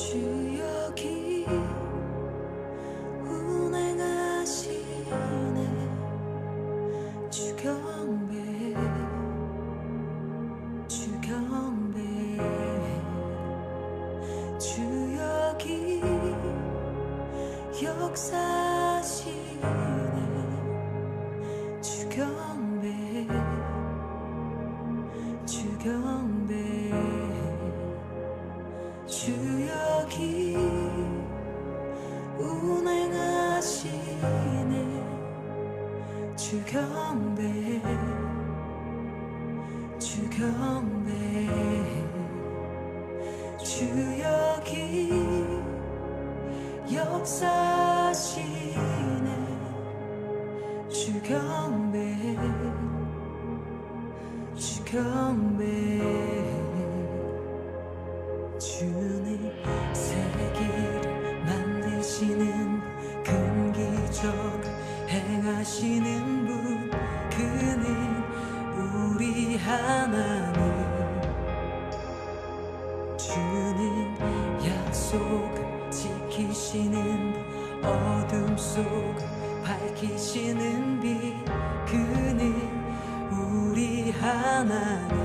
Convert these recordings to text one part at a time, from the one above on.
주역이 운행하시네. 주경배 주경배 주역이 역사하시네. 주경배 주경배 주역이 운행하시네. 주경배 주경배 주역이 역사하시네. 주경배 주경배 주님 세기를 만드시는 큰 기적 행하시는 분, 그는 우리 하나님. 주는 약속 지키시는 분, 어둠 속 밝히시는 빛, 그는 우리 하나님.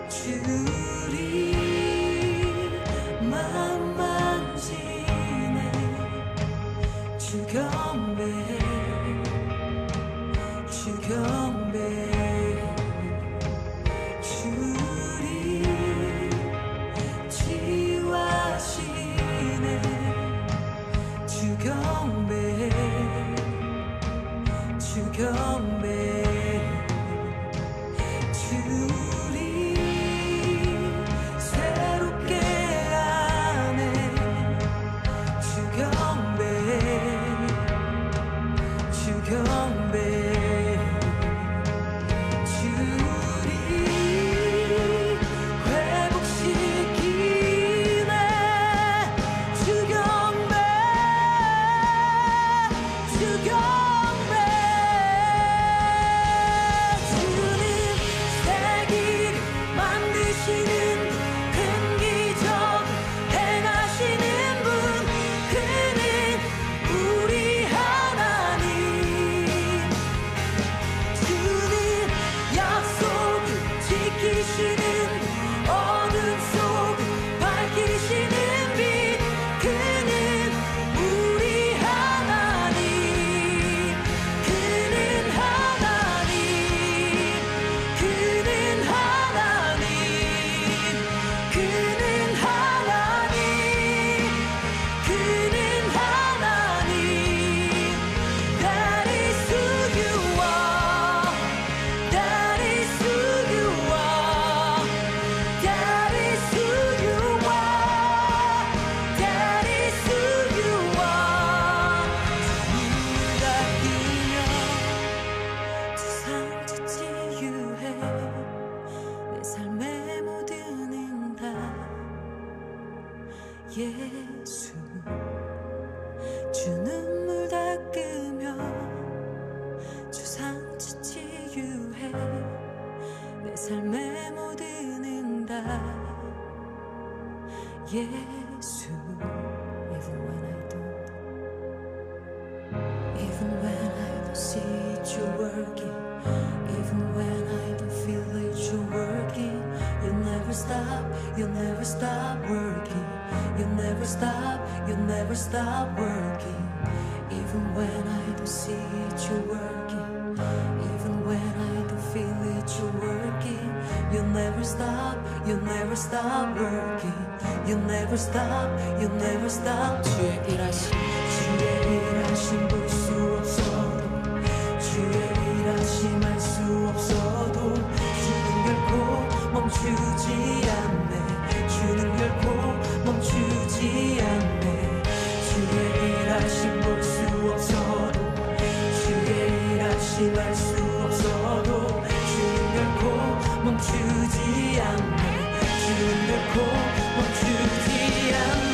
주리 맘 만지네. 주경배 주경배 주리 치유하시네. 주경배 주경배 주경배 주리 회복시키네. 주경배 주경배 주님 세기를 만드시는 큰 기적 행하시는 분, 그는 우리 지키시는 어둠 속 밝히시는 빛, 그는 우리 하나님. 그는 하나님. 그는 하나님. 그는 하나님. 그는 하나님. That is who you are. That is who you are. That is who you are. That is who you are. 주님을 아끼며 세상 치유해. 내 삶의 모든 응답 예수. 주 눈물 닦으며 주 상처 치유해. 내 삶의 모든 응답 예수. Even when I don't see it, you're working. Even when I don't feel it, you're working. You never stop, you never stop working. You never stop, you never stop working. Even when I don't see it, you're working. Even when I don't feel it, you're working. You never stop, you never stop working. You never stop, you never stop. 주의 일하심 볼 수 없어도, 주의 일하심 알 수 없어도, 주는 결코 멈추지 않네. 주는 결코 멈추지 않네. 주의 일하심 볼 수 없어도, 주의 일하심 알 수 없어도, 주는 결코 멈추지 않네. 주는 결코 멈추지 않네.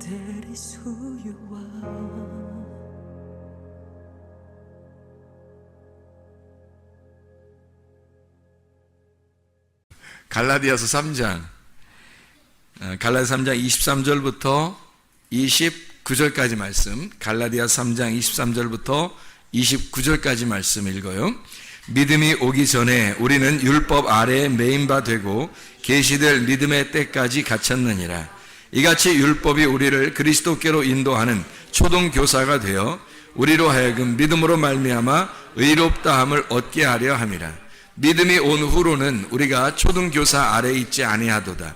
That is who you are. 갈라디아서 3장, 갈라디아서 3장 23절부터 29절까지 말씀, 갈라디아서 3장 23절부터 29절까지 말씀 읽어요. 믿음이 오기 전에 우리는 율법 아래에 매인 바 되고 계시될 믿음의 때까지 갇혔느니라. 이같이 율법이 우리를 그리스도께로 인도하는 초등교사가 되어 우리로 하여금 믿음으로 말미암아 의롭다함을 얻게 하려 함이라. 믿음이 온 후로는 우리가 초등교사 아래에 있지 아니하도다.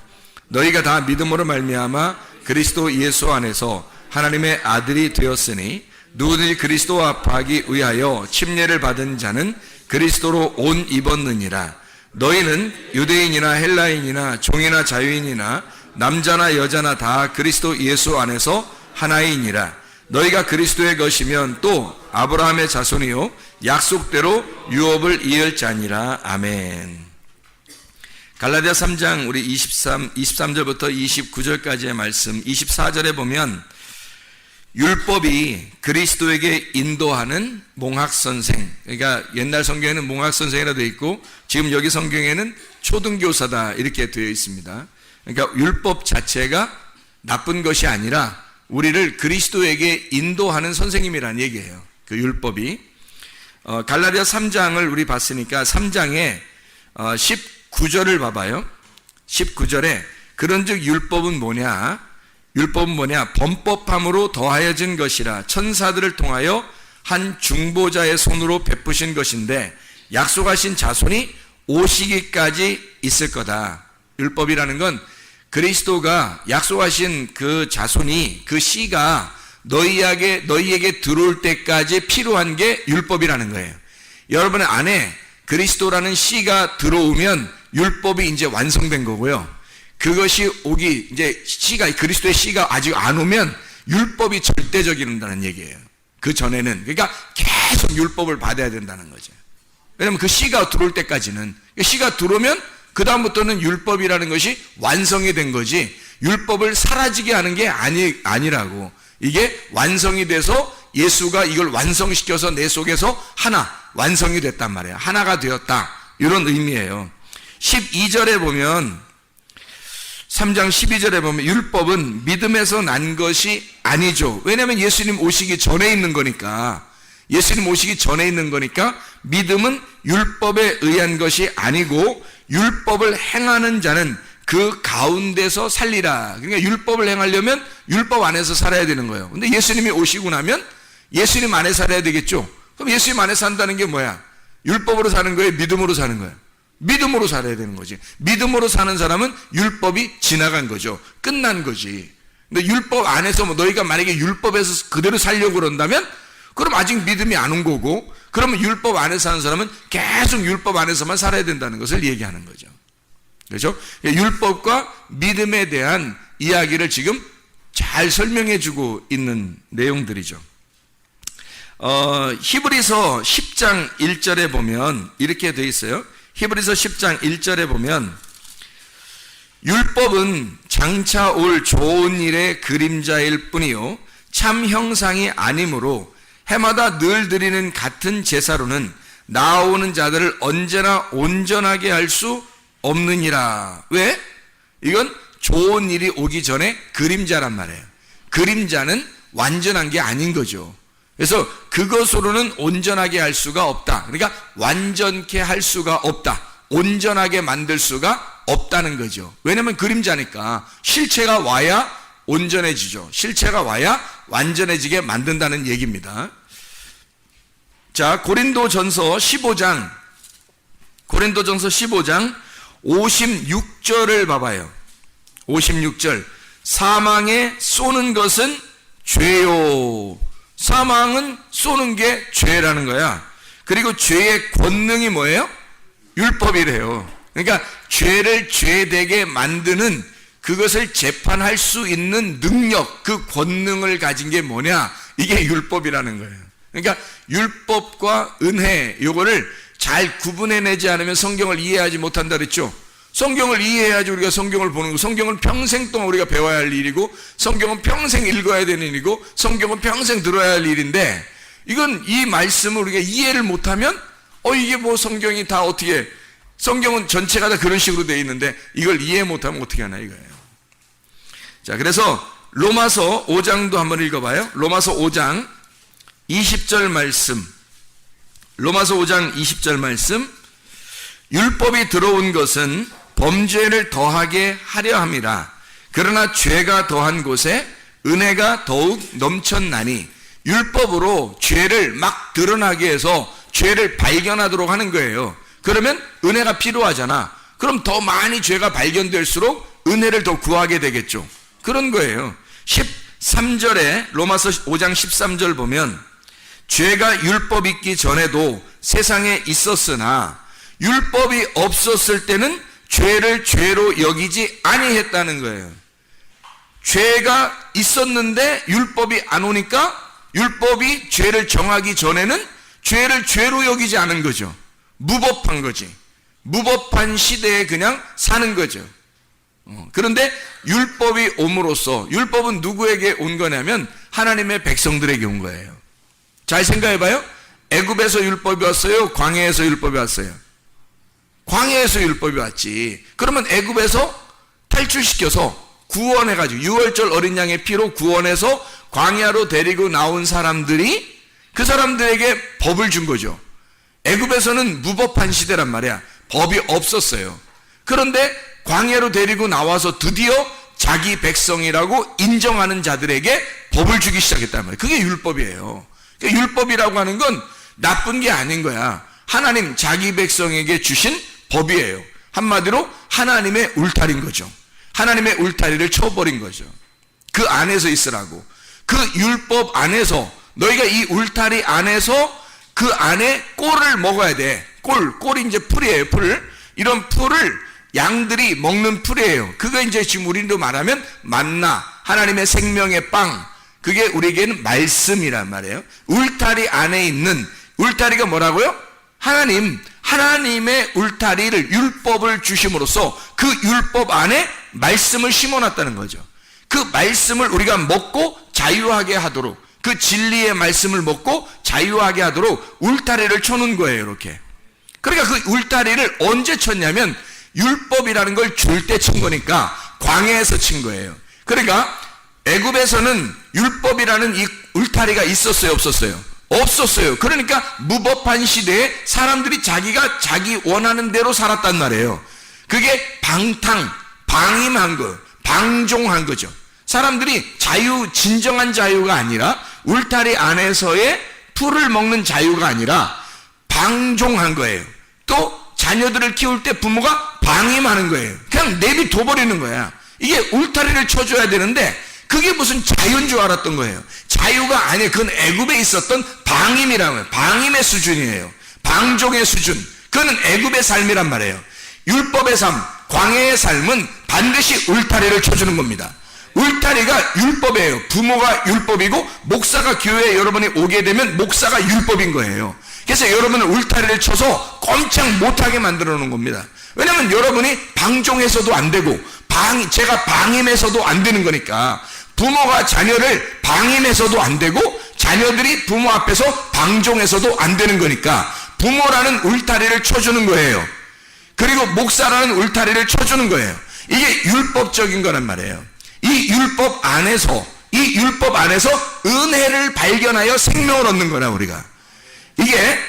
너희가 다 믿음으로 말미암아 그리스도 예수 안에서 하나님의 아들이 되었으니 누구든지 그리스도와 합하기 위하여 침례를 받은 자는 그리스도로 옷 입었느니라. 너희는 유대인이나 헬라인이나 종이나 자유인이나 남자나 여자나 다 그리스도 예수 안에서 하나이니라. 너희가 그리스도의 것이면 또 아브라함의 자손이요 약속대로 유업을 이을 자니라. 아멘. 갈라디아 3장 우리 23절부터 29절까지의 말씀, 24절에 보면 율법이 그리스도에게 인도하는 몽학선생, 그러니까 옛날 성경에는 몽학선생이라 되어 있고 지금 여기 성경에는 초등교사다 이렇게 되어 있습니다. 그러니까 율법 자체가 나쁜 것이 아니라 우리를 그리스도에게 인도하는 선생님이라는 얘기예요. 그 율법이. 갈라디아 3장을 우리 봤으니까 3장에 19절을 봐봐요. 19절에 그런즉 율법은 뭐냐? 율법은 뭐냐? 범법함으로 더하여진 것이라 천사들을 통하여 한 중보자의 손으로 베푸신 것인데 약속하신 자손이 오시기까지 있을 거다. 율법이라는 건 그리스도가 약속하신 그 자손이, 그 씨가 너희에게 들어올 때까지 필요한 게 율법이라는 거예요. 여러분 안에 그리스도라는 씨가 들어오면 율법이 이제 완성된 거고요. 그것이 이제 그리스도의 씨가 아직 안 오면 율법이 절대적이라는 얘기예요. 그 전에는. 그러니까 계속 율법을 받아야 된다는 거죠. 왜냐하면 그 씨가 들어올 때까지는, 씨가 들어오면 그다음부터는 율법이라는 것이 완성이 된 거지, 율법을 사라지게 하는 게 아니라고. 이게 완성이 돼서 예수가 이걸 완성시켜서 내 속에서 완성이 됐단 말이에요. 하나가 되었다. 이런 의미예요. 12절에 보면, 3장 12절에 보면 율법은 믿음에서 난 것이 아니죠. 왜냐하면 예수님 오시기 전에 있는 거니까. 예수님 오시기 전에 있는 거니까 믿음은 율법에 의한 것이 아니고 율법을 행하는 자는 그 가운데서 살리라. 그러니까 율법을 행하려면 율법 안에서 살아야 되는 거예요. 근데 예수님이 오시고 나면 예수님 안에 살아야 되겠죠. 그럼 예수님 안에 산다는 게 뭐야? 율법으로 사는 거예요? 믿음으로 사는 거예요? 믿음으로 살아야 되는 거지. 믿음으로 사는 사람은 율법이 지나간 거죠. 끝난 거지. 근데 율법 안에서 너희가 만약에 율법에서 그대로 살려고 그런다면 그럼 아직 믿음이 안 온 거고, 그러면 율법 안에 사는 사람은 계속 율법 안에서만 살아야 된다는 것을 얘기하는 거죠. 그렇죠? 율법과 믿음에 대한 이야기를 지금 잘 설명해 주고 있는 내용들이죠. 히브리서 10장 1절에 보면 이렇게 되어 있어요. 히브리서 10장 1절에 보면 율법은 장차 올 좋은 일의 그림자일 뿐이요 참 형상이 아니므로 해마다 늘 드리는 같은 제사로는 나아오는 자들을 언제나 온전하게 할 수 없느니라. 왜? 이건 좋은 일이 오기 전에 그림자란 말이에요. 그림자는 완전한 게 아닌 거죠. 그래서 그것으로는 온전하게 할 수가 없다. 그러니까 완전케 할 수가 없다. 온전하게 만들 수가 없다는 거죠. 왜냐하면 그림자니까 실체가 와야 온전해지죠. 실체가 와야 완전해지게 만든다는 얘기입니다. 자, 고린도전서 15장 56절을 봐봐요. 56절. 사망에 쏘는 것은 죄요. 사망은 쏘는 게 죄라는 거야. 그리고 죄의 권능이 뭐예요? 율법이래요. 그러니까 죄를 죄되게 만드는 그것을 재판할 수 있는 능력, 그 권능을 가진 게 뭐냐? 이게 율법이라는 거예요. 그러니까 율법과 은혜, 요거를 잘 구분해내지 않으면 성경을 이해하지 못한다 그랬죠. 성경을 이해해야지 우리가 성경을 보는 거. 성경은 평생 동안 우리가 배워야 할 일이고, 성경은 평생 읽어야 되는 일이고, 성경은 평생 들어야 할 일인데, 이건 이 말씀을 우리가 이해를 못하면 이게 뭐 성경이 다 어떻게, 성경은 전체가 다 그런 식으로 되어 있는데 이걸 이해 못하면 어떻게 하나 이거예요. 자, 그래서 로마서 5장도 한번 읽어봐요. 로마서 5장 20절 말씀. 로마서 5장 20절 말씀. 율법이 들어온 것은 범죄를 더하게 하려 함이라. 그러나 죄가 더한 곳에 은혜가 더욱 넘쳤나니. 율법으로 죄를 막 드러나게 해서 죄를 발견하도록 하는 거예요. 그러면 은혜가 필요하잖아. 그럼 더 많이 죄가 발견될수록 은혜를 더 구하게 되겠죠. 그런 거예요. 13절에 로마서 5장 13절 보면 죄가 율법 있기 전에도 세상에 있었으나 율법이 없었을 때는 죄를 죄로 여기지 아니했다는 거예요. 죄가 있었는데 율법이 안 오니까 율법이 죄를 정하기 전에는 죄를 죄로 여기지 않은 거죠. 무법한 거지. 무법한 시대에 그냥 사는 거죠. 그런데 율법이 옴으로써, 율법은 누구에게 온 거냐면 하나님의 백성들에게 온 거예요. 잘 생각해봐요. 애굽에서 율법이 왔어요? 광야에서 율법이 왔어요? 광야에서 율법이 왔지. 그러면 애굽에서 탈출시켜서 구원해가지고 유월절 어린 양의 피로 구원해서 광야로 데리고 나온 사람들이 그 사람들에게 법을 준 거죠. 애굽에서는 무법한 시대란 말이야. 법이 없었어요. 그런데 광야로 데리고 나와서 드디어 자기 백성이라고 인정하는 자들에게 법을 주기 시작했단 말이에요. 그게 율법이에요. 그러니까 율법이라고 하는 건 나쁜 게 아닌 거야. 하나님 자기 백성에게 주신 법이에요. 한마디로 하나님의 울타리인 거죠. 하나님의 울타리를 쳐버린 거죠. 그 안에서 있으라고. 그 율법 안에서, 너희가 이 울타리 안에서 그 안에 꼴을 먹어야 돼. 꼴이 이제 풀이에요. 풀. 이런 풀을 양들이 먹는 풀이에요. 그거 이제 지금 우리도 말하면 만나, 하나님의 생명의 빵. 그게 우리에게는 말씀이란 말이에요. 울타리 안에 있는, 울타리가 뭐라고요? 하나님의 울타리를, 율법을 주심으로써 그 율법 안에 말씀을 심어놨다는 거죠. 그 말씀을 우리가 먹고 자유하게 하도록, 그 진리의 말씀을 먹고 자유하게 하도록 울타리를 쳐놓은 거예요. 이렇게. 그러니까 그 울타리를 언제 쳤냐면 율법이라는 걸 줄 때 친 거니까 광야에서 친 거예요. 그러니까 애굽에서는 율법이라는 이 울타리가 있었어요? 없었어요? 없었어요. 그러니까 무법한 시대에 사람들이 자기가 자기 원하는 대로 살았단 말이에요. 그게 방임한 거, 방종한 거죠. 사람들이 진정한 자유가 아니라, 울타리 안에서의 풀을 먹는 자유가 아니라 방종한 거예요. 또 자녀들을 키울 때 부모가 방임하는 거예요. 그냥 내비둬버리는 거야. 이게 울타리를 쳐줘야 되는데 그게 무슨 자유인 줄 알았던 거예요. 자유가 아니에요. 그건 애굽에 있었던 방임이라는 거예요. 방임의 수준이에요. 방종의 수준. 그거는 애굽의 삶이란 말이에요. 율법의 삶, 광야의 삶은 반드시 울타리를 쳐주는 겁니다. 울타리가 율법이에요. 부모가 율법이고 목사가 교회에 여러분이 오게 되면 목사가 율법인 거예요. 그래서 여러분을 울타리를 쳐서 꼼짝 못하게 만들어 놓은 겁니다. 왜냐하면 여러분이 방종해서도 안 되고 제가 방임해서도 안 되는 거니까, 부모가 자녀를 방임해서도 안 되고 자녀들이 부모 앞에서 방종해서도 안 되는 거니까 부모라는 울타리를 쳐주는 거예요. 그리고 목사라는 울타리를 쳐주는 거예요. 이게 율법적인 거란 말이에요. 이 율법 안에서 은혜를 발견하여 생명을 얻는 거라. 우리가 이게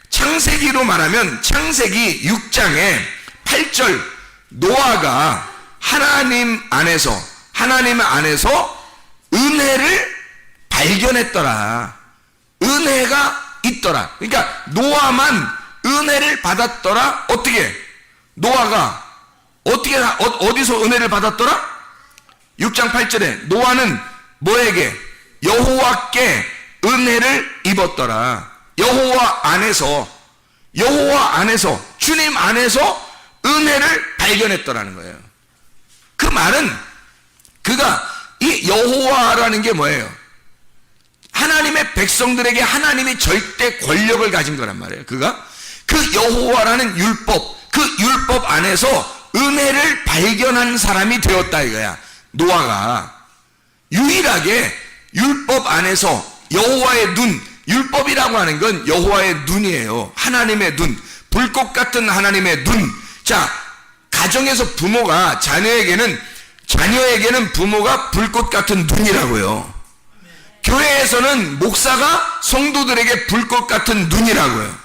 창세기로 말하면 창세기 6장에 8절, 노아가 하나님 안에서 은혜를 발견했더라. 은혜가 있더라. 그러니까 노아만 은혜를 받았더라. 어떻게? 노아가 어디서 은혜를 받았더라? 6장 8절에 노아는 뭐에게? 여호와께 은혜를 입었더라. 여호와 안에서 주님 안에서 은혜를 발견했더라는 거예요. 그 말은 그가 이 여호와라는 게 뭐예요? 하나님의 백성들에게 하나님이 절대 권력을 가진 거란 말이에요. 그가 그 여호와라는 그 율법 안에서 은혜를 발견한 사람이 되었다 이거야. 노아가 유일하게 율법 안에서 여호와의 눈, 율법이라고 하는 건 여호와의 눈이에요. 하나님의 눈, 불꽃 같은 하나님의 눈. 자, 가정에서 부모가 자녀에게는 부모가 불꽃 같은 눈이라고요. 교회에서는 목사가 성도들에게 불꽃 같은 눈이라고요.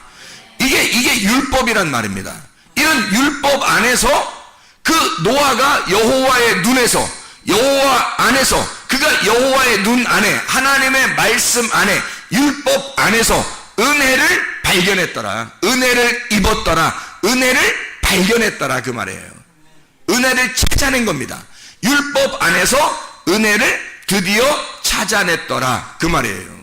이게 율법이란 말입니다. 이런 율법 안에서 그 노아가 여호와의 눈에서, 여호와 안에서, 그가 여호와의 눈 안에, 하나님의 말씀 안에, 율법 안에서 은혜를 발견했더라. 은혜를 입었더라. 은혜를 발견했더라. 그 말이에요. 은혜를 찾아낸 겁니다. 율법 안에서 은혜를 드디어 찾아냈더라. 그 말이에요.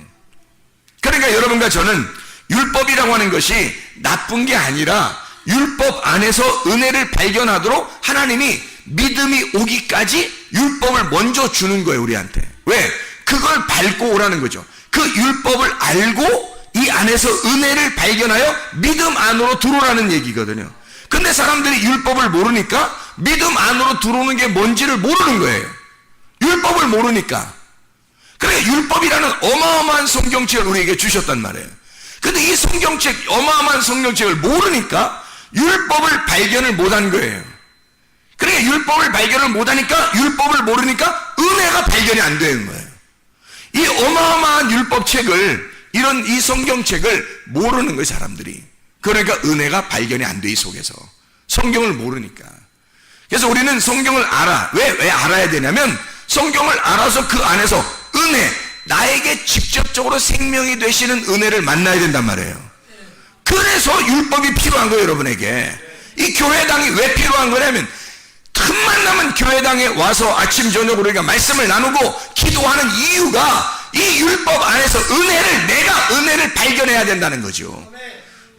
그러니까 여러분과 저는 율법이라고 하는 것이 나쁜 게 아니라 율법 안에서 은혜를 발견하도록 하나님이 믿음이 오기까지 율법을 먼저 주는 거예요. 우리한테. 왜? 그걸 밟고 오라는 거죠. 그 율법을 알고 이 안에서 은혜를 발견하여 믿음 안으로 들어오라는 얘기거든요. 근데 사람들이 율법을 모르니까 믿음 안으로 들어오는 게 뭔지를 모르는 거예요. 율법을 모르니까. 그러니까 율법이라는 어마어마한 성경책을 우리에게 주셨단 말이에요. 근데 이 성경책, 어마어마한 성경책을 모르니까 율법을 발견을 못한 거예요. 그러니까 율법을 발견을 못하니까, 율법을 모르니까 은혜가 발견이 안 되는 거예요. 이 어마어마한 율법책을, 이 성경책을 모르는 거예요, 사람들이. 그러니까 은혜가 발견이 안 돼, 이 속에서. 성경을 모르니까. 그래서 우리는 성경을 알아. 왜 알아야 되냐면, 성경을 알아서 그 안에서 은혜, 나에게 직접적으로 생명이 되시는 은혜를 만나야 된단 말이에요. 그래서 율법이 필요한 거예요, 여러분에게. 이 교회당이 왜 필요한 거냐면, 틈만 나면 교회당에 와서 아침 저녁으로 우리가 말씀을 나누고 기도하는 이유가 이 율법 안에서 내가 은혜를 발견해야 된다는 거죠.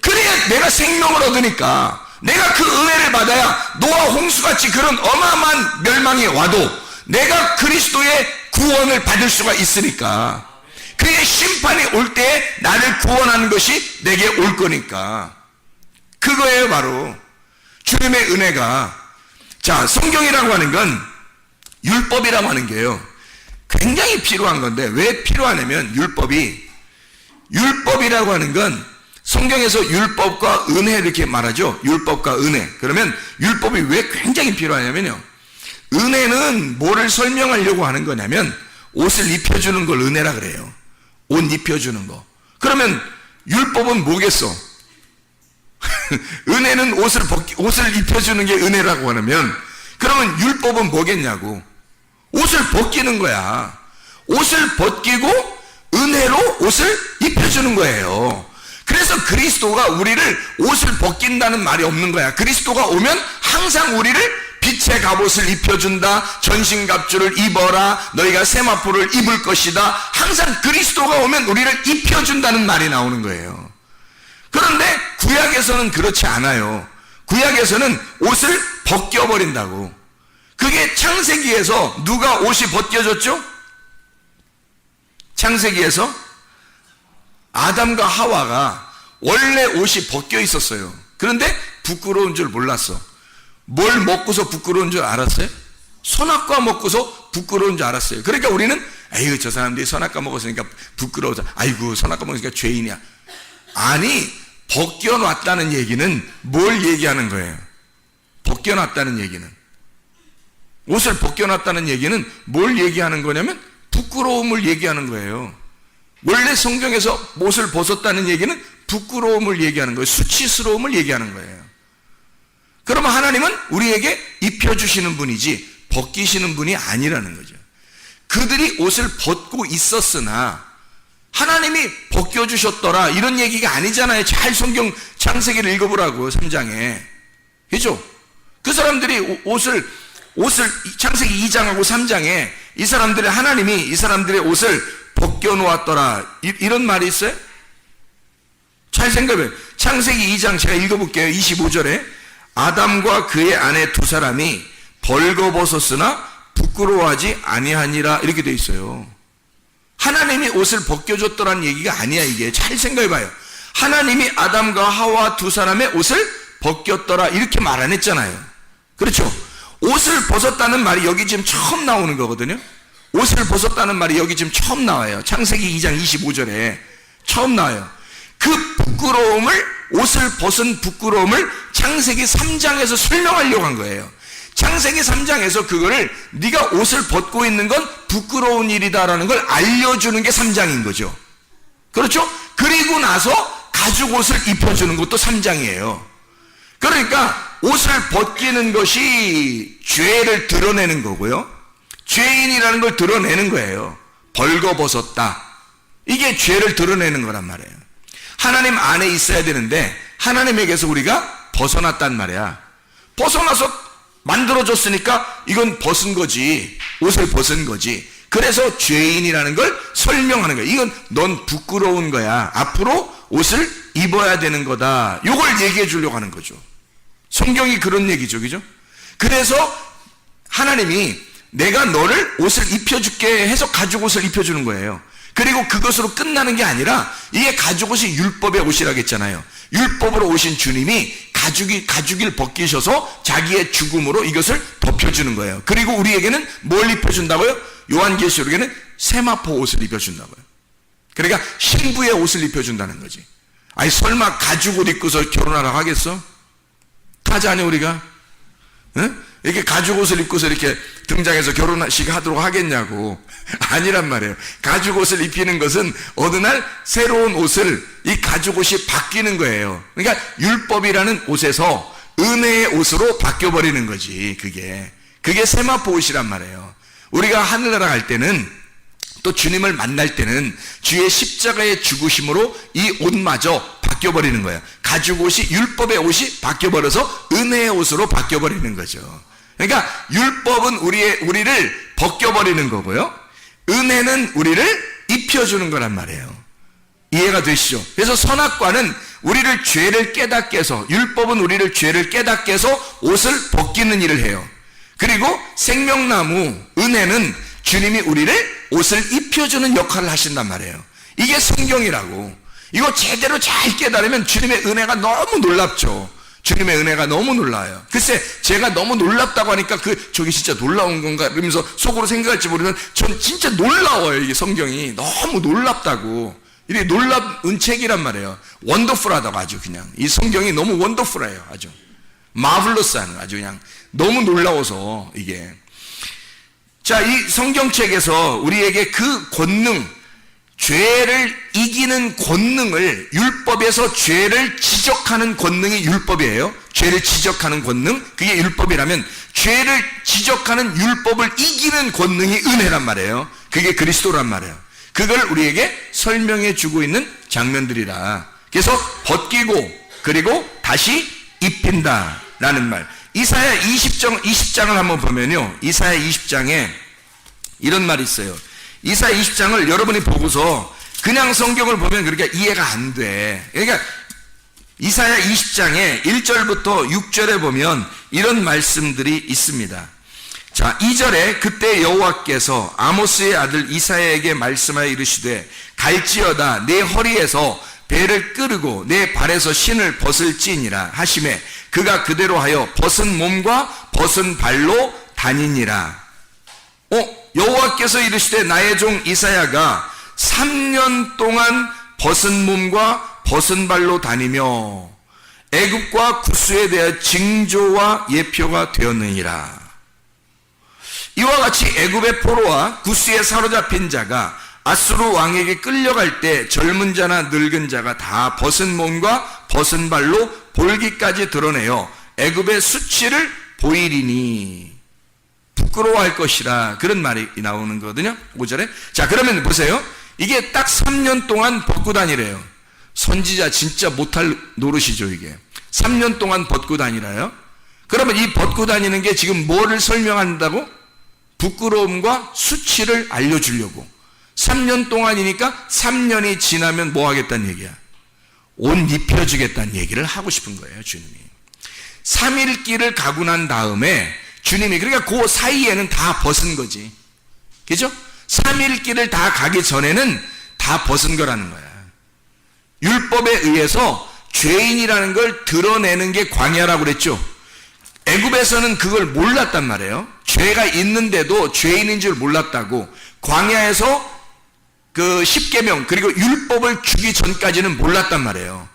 그래야 내가 생명을 얻으니까, 내가 그 은혜를 받아야 노아 홍수같이 그런 어마어마한 멸망이 와도 내가 그리스도의 구원을 받을 수가 있으니까, 그의 심판이 올 때에 나를 구원하는 것이 내게 올 거니까. 그거예요, 바로. 주님의 은혜가. 자, 성경이라고 하는 건, 율법이라고 하는 게요, 굉장히 필요한 건데, 왜 필요하냐면, 율법이라고 하는 건, 성경에서 율법과 은혜 이렇게 말하죠. 율법과 은혜. 그러면 율법이 왜 굉장히 필요하냐면요, 은혜는 뭐를 설명하려고 하는 거냐면, 옷을 입혀주는 걸 은혜라 그래요. 옷 입혀주는 거. 그러면 율법은 뭐겠어? 은혜는 옷을 입혀주는 게 은혜라고 하면, 그러면 율법은 뭐겠냐고? 옷을 벗기는 거야. 옷을 벗기고 은혜로 옷을 입혀주는 거예요. 그래서 그리스도가 우리를 옷을 벗긴다는 말이 없는 거야. 그리스도가 오면 항상 우리를 빛의 갑옷을 입혀준다. 전신갑주를 입어라. 너희가 세마포를 입을 것이다. 항상 그리스도가 오면 우리를 입혀준다는 말이 나오는 거예요. 그런데 구약에서는 그렇지 않아요. 구약에서는 옷을 벗겨버린다고. 그게 창세기에서 누가 옷이 벗겨졌죠? 창세기에서 아담과 하와가 원래 옷이 벗겨 있었어요. 그런데 부끄러운 줄 몰랐어. 뭘 먹고서 부끄러운 줄 알았어요? 선악과 먹고서 부끄러운 줄 알았어요. 그러니까 우리는 에휴 저 사람들이 선악과 먹었으니까 부끄러워서 아이고 선악과 먹으니까 죄인이야. 아니 벗겨놨다는 얘기는 뭘 얘기하는 거예요? 벗겨놨다는 얘기는, 옷을 벗겨놨다는 얘기는 뭘 얘기하는 거냐면 부끄러움을 얘기하는 거예요. 원래 성경에서 옷을 벗었다는 얘기는 부끄러움을 얘기하는 거예요. 수치스러움을 얘기하는 거예요. 그러면 하나님은 우리에게 입혀주시는 분이지 벗기시는 분이 아니라는 거죠. 그들이 옷을 벗고 있었으나 하나님이 벗겨주셨더라 이런 얘기가 아니잖아요. 잘 성경 창세기를 읽어보라고 3장에. 그죠? 그 사람들이 옷을 창세기 2장하고 3장에 이 사람들의 하나님이 이 사람들의 옷을 벗겨놓았더라 이런 말이 있어요? 잘 생각해요. 창세기 2장 제가 읽어볼게요. 25절에 아담과 그의 아내 두 사람이 벌거벗었으나 부끄러워하지 아니하니라 이렇게 돼 있어요. 하나님이 옷을 벗겨줬더라는 얘기가 아니야. 이게 잘 생각해봐요. 하나님이 아담과 하와 두 사람의 옷을 벗겼더라 이렇게 말 안 했잖아요. 그렇죠? 옷을 벗었다는 말이 여기 지금 처음 나오는 거거든요. 옷을 벗었다는 말이 여기 지금 처음 나와요. 창세기 2장 25절에 처음 나와요. 그 부끄러움을, 옷을 벗은 부끄러움을 창세기 3장에서 설명하려고 한 거예요. 창세기 3장에서 그거를 네가 옷을 벗고 있는 건 부끄러운 일이다라는 걸 알려주는 게 3장인 거죠. 그렇죠? 그리고 나서 가죽 옷을 입혀주는 것도 3장이에요. 그러니까 옷을 벗기는 것이 죄를 드러내는 거고요. 죄인이라는 걸 드러내는 거예요. 벌거벗었다. 이게 죄를 드러내는 거란 말이에요. 하나님 안에 있어야 되는데 하나님에게서 우리가 벗어났단 말이야. 벗어나서 만들어졌으니까 이건 벗은 거지. 옷을 벗은 거지. 그래서 죄인이라는 걸 설명하는 거야. 이건 넌 부끄러운 거야. 앞으로 옷을 입어야 되는 거다. 이걸 얘기해 주려고 하는 거죠. 성경이 그런 얘기죠. 그죠? 그래서 하나님이 내가 너를 옷을 입혀줄게 해서 가죽 옷을 입혀주는 거예요. 그리고 그것으로 끝나는 게 아니라 이게 가죽 옷이 율법의 옷이라고 했잖아요. 율법으로 오신 주님이 가죽을 벗기셔서 자기의 죽음으로 이것을 덮여주는 거예요. 그리고 우리에게는 뭘 입혀준다고요? 요한계시록에는 세마포 옷을 입혀준다고요. 그러니까 신부의 옷을 입혀준다는 거지. 아니 설마 가죽 옷 입고서 결혼하라고 하겠어? 타지 않냐 우리가? 응? 이렇게 가죽 옷을 입고서 이렇게 등장해서 결혼식 하도록 하겠냐고. 아니란 말이에요. 가죽 옷을 입히는 것은 어느 날 새로운 옷을 이 가죽 옷이 바뀌는 거예요. 그러니까 율법이라는 옷에서 은혜의 옷으로 바뀌어버리는 거지. 그게 세마포 옷이란 말이에요. 우리가 하늘나라 갈 때는 또 주님을 만날 때는 주의 십자가의 죽으심으로 이 옷마저 바뀌어버리는 거예요. 가죽 옷이 율법의 옷이 바뀌어버려서 은혜의 옷으로 바뀌어버리는 거죠. 그러니까 율법은 우리를 벗겨버리는 거고요. 은혜는 우리를 입혀주는 거란 말이에요. 이해가 되시죠? 그래서 선악과는 우리를 죄를 깨닫게 해서, 율법은 우리를 죄를 깨닫게 해서 옷을 벗기는 일을 해요. 그리고 생명나무, 은혜는 주님이 우리를 옷을 입혀주는 역할을 하신단 말이에요. 이게 성경이라고. 이거 제대로 잘 깨달으면 주님의 은혜가 너무 놀랍죠. 주님의 은혜가 너무 놀라요. 글쎄 제가 너무 놀랍다고 하니까 저게 진짜 놀라운 건가 이러면서 속으로 생각할지 모르면 전 진짜 놀라워요. 이게 성경이 너무 놀랍다고. 이게 놀라운 책이란 말이에요. 원더풀하다고 아주 그냥. 이 성경이 너무 원더풀해요. 아주 마블러스한, 아주 그냥 너무 놀라워서 이게. 자, 이 성경책에서 우리에게 그 권능, 죄를 이기는 권능을, 율법에서 죄를 지적하는 권능이 율법이에요. 죄를 지적하는 권능, 그게 율법이라면 죄를 지적하는 율법을 이기는 권능이 은혜란 말이에요. 그게 그리스도란 말이에요. 그걸 우리에게 설명해 주고 있는 장면들이라. 그래서 벗기고 그리고 다시 입힌다라는 말. 이사야 20장을 한번 보면요, 이사야 20장에 이런 말이 있어요. 이사야 20장을 여러분이 보고서 그냥 성경을 보면 그렇게 이해가 안 돼. 그러니까 이사야 20장에 1절부터 6절에 보면 이런 말씀들이 있습니다. 자, 2절에 그때 여호와께서 아모스의 아들 이사야에게 말씀하여 이르시되 갈지어다 내 허리에서 배를 끄르고 내 발에서 신을 벗을지니라 하시매 그가 그대로 하여 벗은 몸과 벗은 발로 다니니라. 여호와께서 이르시되 나의 종 이사야가 3년 동안 벗은 몸과 벗은 발로 다니며 애굽과 구스에 대한 징조와 예표가 되었느니라. 이와 같이 애굽의 포로와 구스에 사로잡힌 자가 아수르 왕에게 끌려갈 때 젊은 자나 늙은 자가 다 벗은 몸과 벗은 발로 볼기까지 드러내어 애굽의 수치를 보이리니 부끄러워할 것이라. 그런 말이 나오는 거거든요. 5절에. 자, 그러면 보세요. 이게 딱 3년 동안 벗고 다니래요. 선지자 진짜 못할 노릇이죠, 이게. 3년 동안 벗고 다니라요. 그러면 이 벗고 다니는 게 지금 뭐를 설명한다고? 부끄러움과 수치를 알려주려고. 3년 동안이니까 3년이 지나면 뭐 하겠다는 얘기야? 옷 입혀주겠다는 얘기를 하고 싶은 거예요, 주님이. 3일 길을 가고 난 다음에 주님이, 그러니까 그 사이에는 다 벗은 거지. 그죠? 3일 길을 다 가기 전에는 다 벗은 거라는 거야. 율법에 의해서 죄인이라는 걸 드러내는 게 광야라고 그랬죠. 애굽에서는 그걸 몰랐단 말이에요. 죄가 있는데도 죄인인 줄 몰랐다고. 광야에서 그 십계명 그리고 율법을 주기 전까지는 몰랐단 말이에요.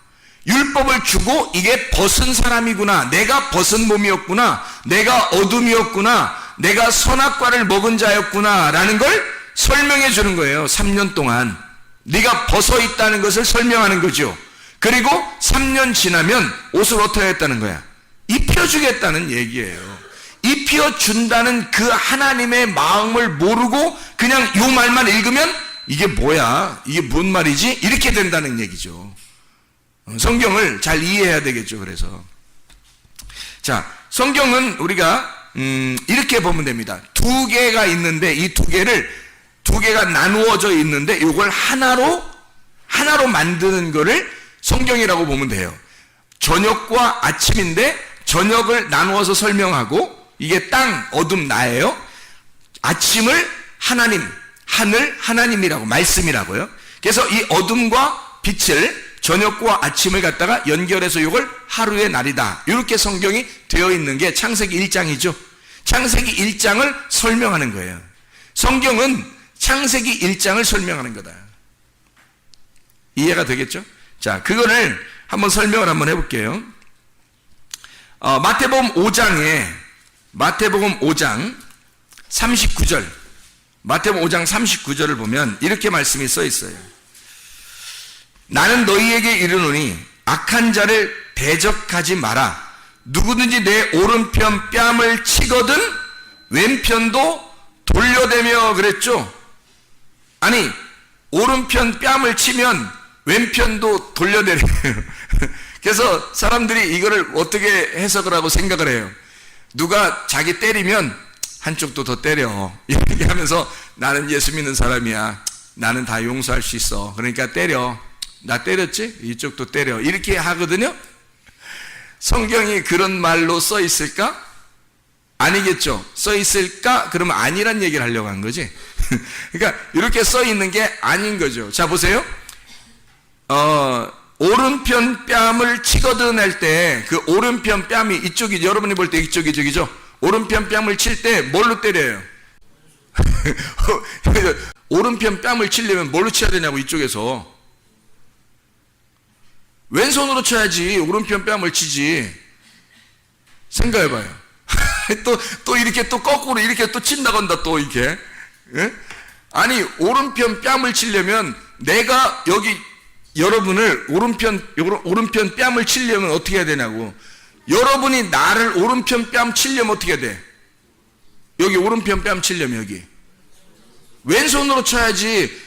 율법을 주고 이게 벗은 사람이구나, 내가 벗은 몸이었구나, 내가 어둠이었구나, 내가 선악과를 먹은 자였구나 라는 걸 설명해 주는 거예요. 3년 동안 네가 벗어 있다는 것을 설명하는 거죠. 그리고 3년 지나면 옷을 어떻게 하겠다는 거야? 입혀주겠다는 얘기예요. 입혀준다는 그 하나님의 마음을 모르고 그냥 요 말만 읽으면 이게 뭐야? 이게 뭔 말이지? 이렇게 된다는 얘기죠. 성경을 잘 이해해야 되겠죠. 그래서 자, 성경은 우리가 이렇게 보면 됩니다. 두 개가 있는데 이 두 개가 나누어져 있는데 이걸 하나로 만드는 거를 성경이라고 보면 돼요. 저녁과 아침인데 저녁을 나누어서 설명하고 이게 땅, 어둠, 나예요. 아침을 하나님, 하늘, 하나님이라고, 말씀이라고요. 그래서 이 어둠과 빛을, 저녁과 아침을 갖다가 연결해서 이걸 하루의 날이다. 이렇게 성경이 되어 있는 게 창세기 1장이죠. 창세기 1장을 설명하는 거예요. 성경은 창세기 1장을 설명하는 거다. 이해가 되겠죠? 자, 그거를 한번 설명을 한번 해볼게요. 마태복음 5장 39절, 마태복음 5장 39절을 보면 이렇게 말씀이 써 있어요. 나는 너희에게 이르노니 악한 자를 대적하지 마라. 누구든지 내 오른편 뺨을 치거든 왼편도 돌려대며 그랬죠. 아니, 오른편 뺨을 치면 왼편도 돌려내려요. 그래서 사람들이 이거를 어떻게 해석을 하고 생각을 해요. 누가 자기 때리면 한쪽도 더 때려. 이렇게 하면서 나는 예수 믿는 사람이야. 나는 다 용서할 수 있어. 그러니까 때려. 나 때렸지? 이쪽도 때려. 이렇게 하거든요. 성경이 그런 말로 써 있을까? 아니겠죠. 써 있을까? 그러면 아니란 얘기를 하려고 한 거지. 그러니까 이렇게 써 있는 게 아닌 거죠. 자, 보세요. 오른편 뺨을 치거든 할 때 그 오른편 뺨이 이쪽이, 여러분이 볼 때 이쪽이 저기죠. 오른편 뺨을 칠 때 뭘로 때려요? 오른편 뺨을 치려면 뭘로 쳐야 되냐고. 이쪽에서 왼손으로 쳐야지 오른편 뺨을 치지. 생각해봐요. 또 이렇게 또 거꾸로 이렇게 또 친다고 한다. 또 이렇게. 예? 아니, 오른편 뺨을 치려면 내가 여기 여러분을 오른편 뺨을 치려면 어떻게 해야 되냐고. 여러분이 나를 오른편 뺨 치려면 어떻게 해야 돼? 여기 오른편 뺨 치려면 여기 왼손으로 쳐야지.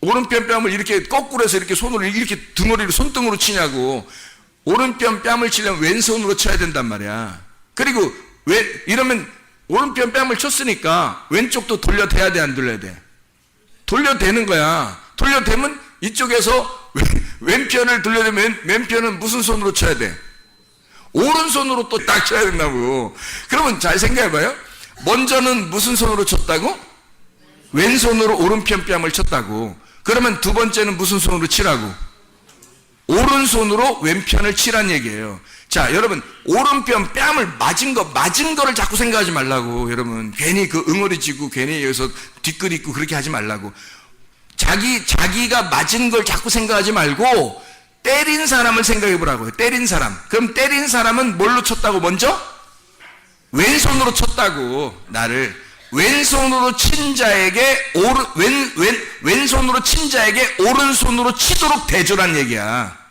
오른편 뺨을 이렇게 거꾸로 해서 이렇게 손으로 이렇게 등어리로 손등으로 치냐고. 오른편 뺨을 치려면 왼손으로 쳐야 된단 말이야. 그리고 이러면 오른편 뺨을 쳤으니까 왼쪽도 돌려대야 돼, 안 돌려야 돼? 돌려대는 거야. 돌려대면 이쪽에서 왼편을 돌려대면 왼편은 무슨 손으로 쳐야 돼? 오른손으로 또 딱 쳐야 된다고. 그러면 잘 생각해봐요. 먼저는 무슨 손으로 쳤다고? 왼손으로 오른편 뺨을 쳤다고. 그러면 두 번째는 무슨 손으로 치라고? 오른손으로 왼편을 치란 얘기예요. 자, 여러분, 오른편 뺨을 맞은 거를 자꾸 생각하지 말라고, 여러분. 괜히 그 응어리 지고, 괜히 여기서 뒷글 있고, 그렇게 하지 말라고. 자기가 맞은 걸 자꾸 생각하지 말고, 때린 사람을 생각해 보라고요. 때린 사람. 그럼 때린 사람은 뭘로 쳤다고 먼저? 왼손으로 쳤다고, 나를. 왼손으로 친 자에게, 왼손으로 친 자에게 오른손으로 치도록 대조란 얘기야.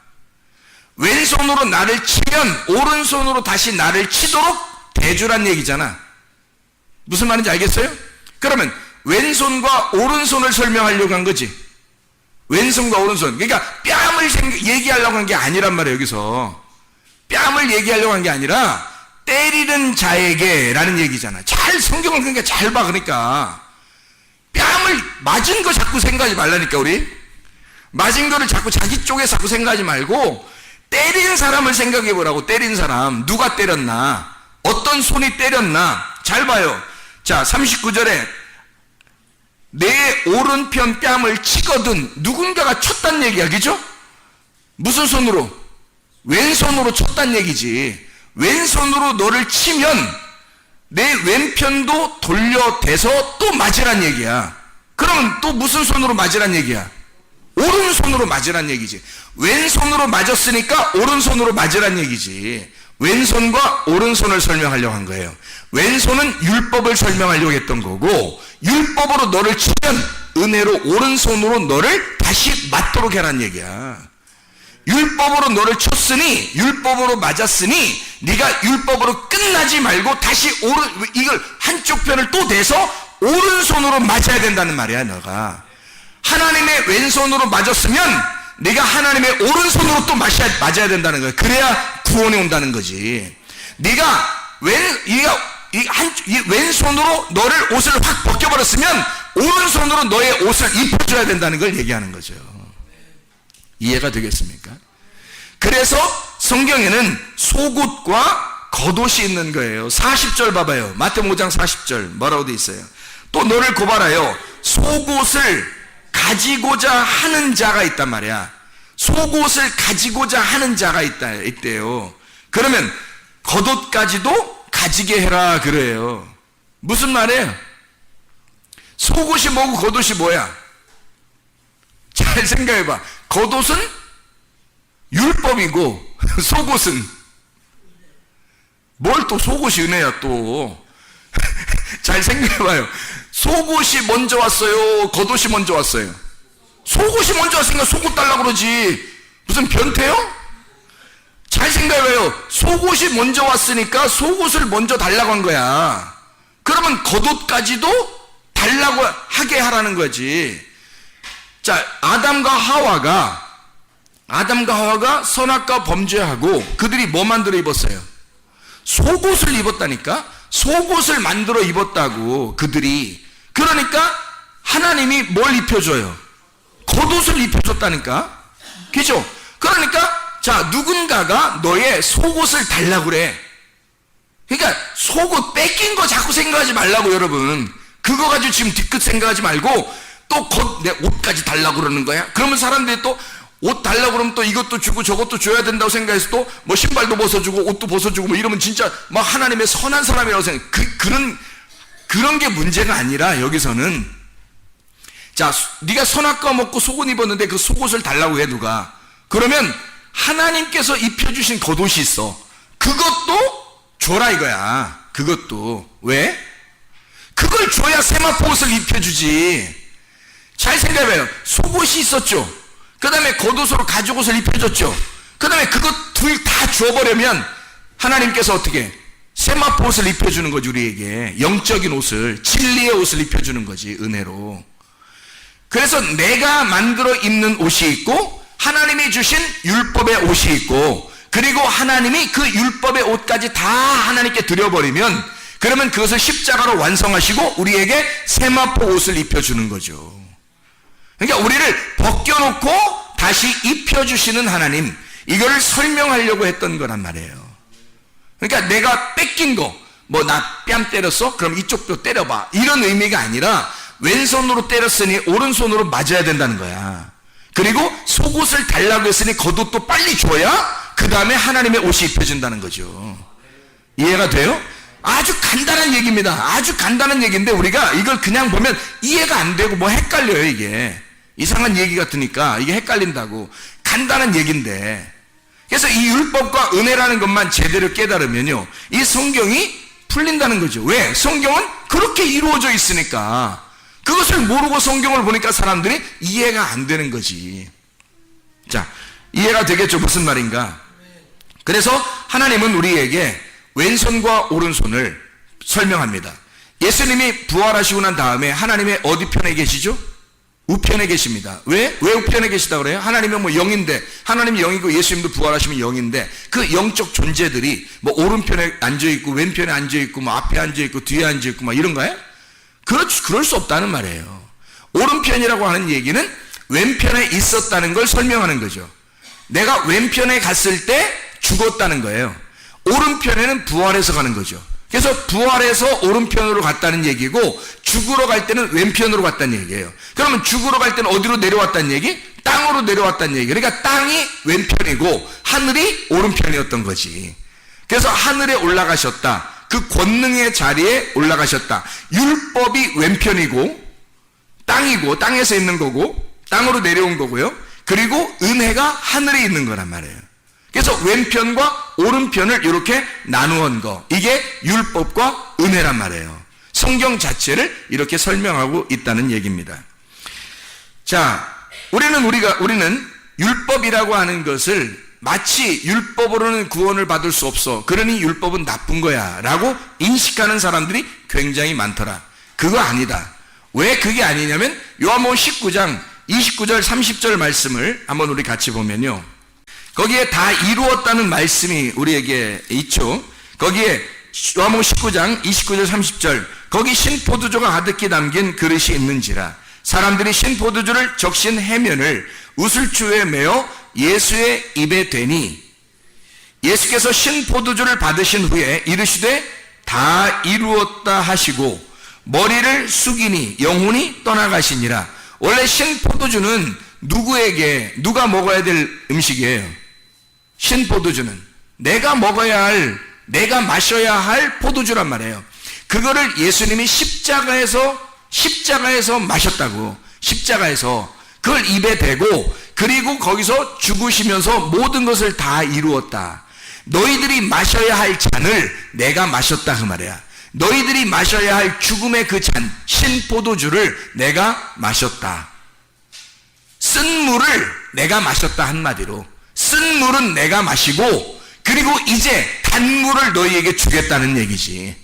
왼손으로 나를 치면 오른손으로 다시 나를 치도록 대주란 얘기잖아. 무슨 말인지 알겠어요? 그러면 왼손과 오른손을 설명하려고 한 거지. 왼손과 오른손. 그러니까 뺨을 얘기하려고 한 게 아니란 말이에요. 여기서 뺨을 얘기하려고 한 게 아니라 때리는 자에게 라는 얘기잖아. 성경을 그러니까 잘 봐. 그러니까 뺨을 맞은 거 자꾸 생각하지 말라니까. 우리 맞은 거를 자꾸 자기 쪽에 자꾸 생각하지 말고 때린 사람을 생각해 보라고. 때린 사람. 누가 때렸나? 어떤 손이 때렸나? 잘 봐요. 자, 39절에 내 오른편 뺨을 치거든. 누군가가 쳤단 얘기야. 그죠? 무슨 손으로? 왼손으로 쳤단 얘기지. 왼손으로 너를 치면 내 왼편도 돌려대서 또 맞으란 얘기야. 그러면 또 무슨 손으로 맞으란 얘기야? 오른손으로 맞으란 얘기지. 왼손으로 맞았으니까 오른손으로 맞으란 얘기지. 왼손과 오른손을 설명하려고 한 거예요. 왼손은 율법을 설명하려고 했던 거고, 율법으로 너를 치면 은혜로 오른손으로 너를 다시 맞도록 해란 얘기야. 율법으로 너를 쳤으니, 율법으로 맞았으니 네가 율법으로 끝나지 말고 다시 이걸 한쪽 편을 또 대서 오른손으로 맞아야 된다는 말이야. 너가 하나님의 왼손으로 맞았으면 네가 하나님의 오른손으로 또 맞아야 된다는 거야. 그래야 구원이 온다는 거지. 네가 왼손으로 너를 옷을 확 벗겨버렸으면 오른손으로 너의 옷을 입혀줘야 된다는 걸 얘기하는 거죠. 이해가 되겠습니까? 그래서 성경에는 속옷과 겉옷이 있는 거예요. 40절 봐봐요. 마태복음 5장 40절 뭐라고 돼 있어요? 또 너를 고발하여 속옷을 가지고자 하는 자가 있단 말이야. 속옷을 가지고자 하는 자가 있대요. 그러면 겉옷까지도 가지게 해라 그래요. 무슨 말이에요? 속옷이 뭐고 겉옷이 뭐야? 잘 생각해봐. 겉옷은 율법이고 속옷은 뭘 또 속옷이 은혜야 또. 잘 생각해봐요. 속옷이 먼저 왔어요? 겉옷이 먼저 왔어요? 속옷이 먼저 왔으니까 속옷 달라고 그러지. 무슨 변태요? 잘 생각해봐요. 속옷이 먼저 왔으니까 속옷을 먼저 달라고 한 거야. 그러면 겉옷까지도 달라고 하게 하라는 거지. 자, 아담과 하와가 선악과 범죄하고 그들이 뭐 만들어 입었어요? 속옷을 입었다니까? 속옷을 만들어 입었다고 그들이. 그러니까 하나님이 뭘 입혀줘요? 겉옷을 입혀줬다니까. 그죠? 그러니까 자, 누군가가 너의 속옷을 달라고 그래. 그러니까 속옷 뺏긴 거 자꾸 생각하지 말라고. 여러분 그거 가지고 지금 뒤끝 생각하지 말고 또 내 옷까지 달라고 그러는 거야. 그러면 사람들이 또 옷 달라고 그러면 또 이것도 주고 저것도 줘야 된다고 생각해서 또 뭐 신발도 벗어주고 옷도 벗어주고 뭐 이러면 진짜 막 하나님의 선한 사람이라고 생각. 그런 게 문제가 아니라 여기서는 자, 네가 선악과 먹고 속옷 입었는데 그 속옷을 달라고 해 누가. 그러면 하나님께서 입혀주신 겉옷이 있어. 그것도 줘라 이거야. 그것도. 왜? 그걸 줘야 세마포 옷을 입혀주지. 잘 생각해봐요. 속옷이 있었죠. 그 다음에 겉옷으로 가죽옷을 입혀줬죠. 그 다음에 그것 둘 다 줘버리면 하나님께서 어떻게 세마포 옷을 입혀주는 거지. 우리에게 영적인 옷을, 진리의 옷을 입혀주는 거지. 은혜로. 그래서 내가 만들어 입는 옷이 있고 하나님이 주신 율법의 옷이 있고, 그리고 하나님이 그 율법의 옷까지 다 하나님께 드려버리면 그러면 그것을 십자가로 완성하시고 우리에게 세마포 옷을 입혀주는 거죠. 그러니까 우리를 벗겨놓고 다시 입혀주시는 하나님, 이거를 설명하려고 했던 거란 말이에요. 그러니까 내가 뺏긴 거, 뭐 나 뺨 때렸어? 그럼 이쪽 뼈 때려봐, 이런 의미가 아니라 왼손으로 때렸으니 오른손으로 맞아야 된다는 거야. 그리고 속옷을 달라고 했으니 겉옷도 빨리 줘야 그 다음에 하나님의 옷이 입혀진다는 거죠. 이해가 돼요? 아주 간단한 얘기입니다. 아주 간단한 얘기인데 우리가 이걸 그냥 보면 이해가 안 되고 뭐 헷갈려요. 이게 이상한 얘기 같으니까 이게 헷갈린다고. 간단한 얘기인데, 그래서 이 율법과 은혜라는 것만 제대로 깨달으면요, 이 성경이 풀린다는 거죠. 왜? 성경은 그렇게 이루어져 있으니까. 그것을 모르고 성경을 보니까 사람들이 이해가 안 되는 거지. 자, 이해가 되겠죠? 무슨 말인가? 그래서 하나님은 우리에게 왼손과 오른손을 설명합니다. 예수님이 부활하시고 난 다음에 하나님의 어디 편에 계시죠? 우편에 계십니다. 왜 우편에 계시다 그래요? 하나님은 뭐 영인데, 하나님이 영이고 예수님도 부활하시면 영인데, 그 영적 존재들이 뭐 오른편에 앉아있고 왼편에 앉아있고 뭐 앞에 앉아있고 뒤에 앉아있고 막 이런가요? 그럴 수 없다는 말이에요. 오른편이라고 하는 얘기는 왼편에 있었다는 걸 설명하는 거죠. 내가 왼편에 갔을 때 죽었다는 거예요. 오른편에는 부활해서 가는 거죠. 그래서 부활해서 오른편으로 갔다는 얘기고, 죽으러 갈 때는 왼편으로 갔다는 얘기예요. 그러면 죽으러 갈 때는 어디로 내려왔다는 얘기? 땅으로 내려왔다는 얘기. 그러니까 땅이 왼편이고 하늘이 오른편이었던 거지. 그래서 하늘에 올라가셨다. 그 권능의 자리에 올라가셨다. 율법이 왼편이고 땅이고, 땅에서 있는 거고 땅으로 내려온 거고요. 그리고 은혜가 하늘에 있는 거란 말이에요. 그래서 왼편과 오른편을 이렇게 나누은 거, 이게 율법과 은혜란 말이에요. 성경 자체를 이렇게 설명하고 있다는 얘기입니다. 자, 우리는 율법이라고 하는 것을 마치 율법으로는 구원을 받을 수 없어, 그러니 율법은 나쁜 거야 라고 인식하는 사람들이 굉장히 많더라. 그거 아니다. 왜 그게 아니냐면 요한복음 19장 29절 30절 말씀을 한번 우리 같이 보면요, 거기에 다 이루었다는 말씀이 우리에게 있죠. 거기에 요한복음 19장 29절 30절, 거기 신포도주가 가득히 담긴 그릇이 있는지라 사람들이 신포도주를 적신 해면을 우슬추에 메어 예수의 입에 대니, 예수께서 신포도주를 받으신 후에 이르시되 다 이루었다 하시고 머리를 숙이니 영혼이 떠나가시니라. 원래 신포도주는 누가 먹어야 될 음식이에요. 신포도주는 내가 먹어야 할, 내가 마셔야 할 포도주란 말이에요. 그거를 예수님이 십자가에서 마셨다고. 십자가에서 그걸 입에 대고, 그리고 거기서 죽으시면서 모든 것을 다 이루었다. 너희들이 마셔야 할 잔을 내가 마셨다 그 말이야. 너희들이 마셔야 할 죽음의 그 잔, 신포도주를 내가 마셨다. 쓴 물을 내가 마셨다. 한마디로 쓴 물은 내가 마시고, 그리고 이제 단물을 너희에게 주겠다는 얘기지.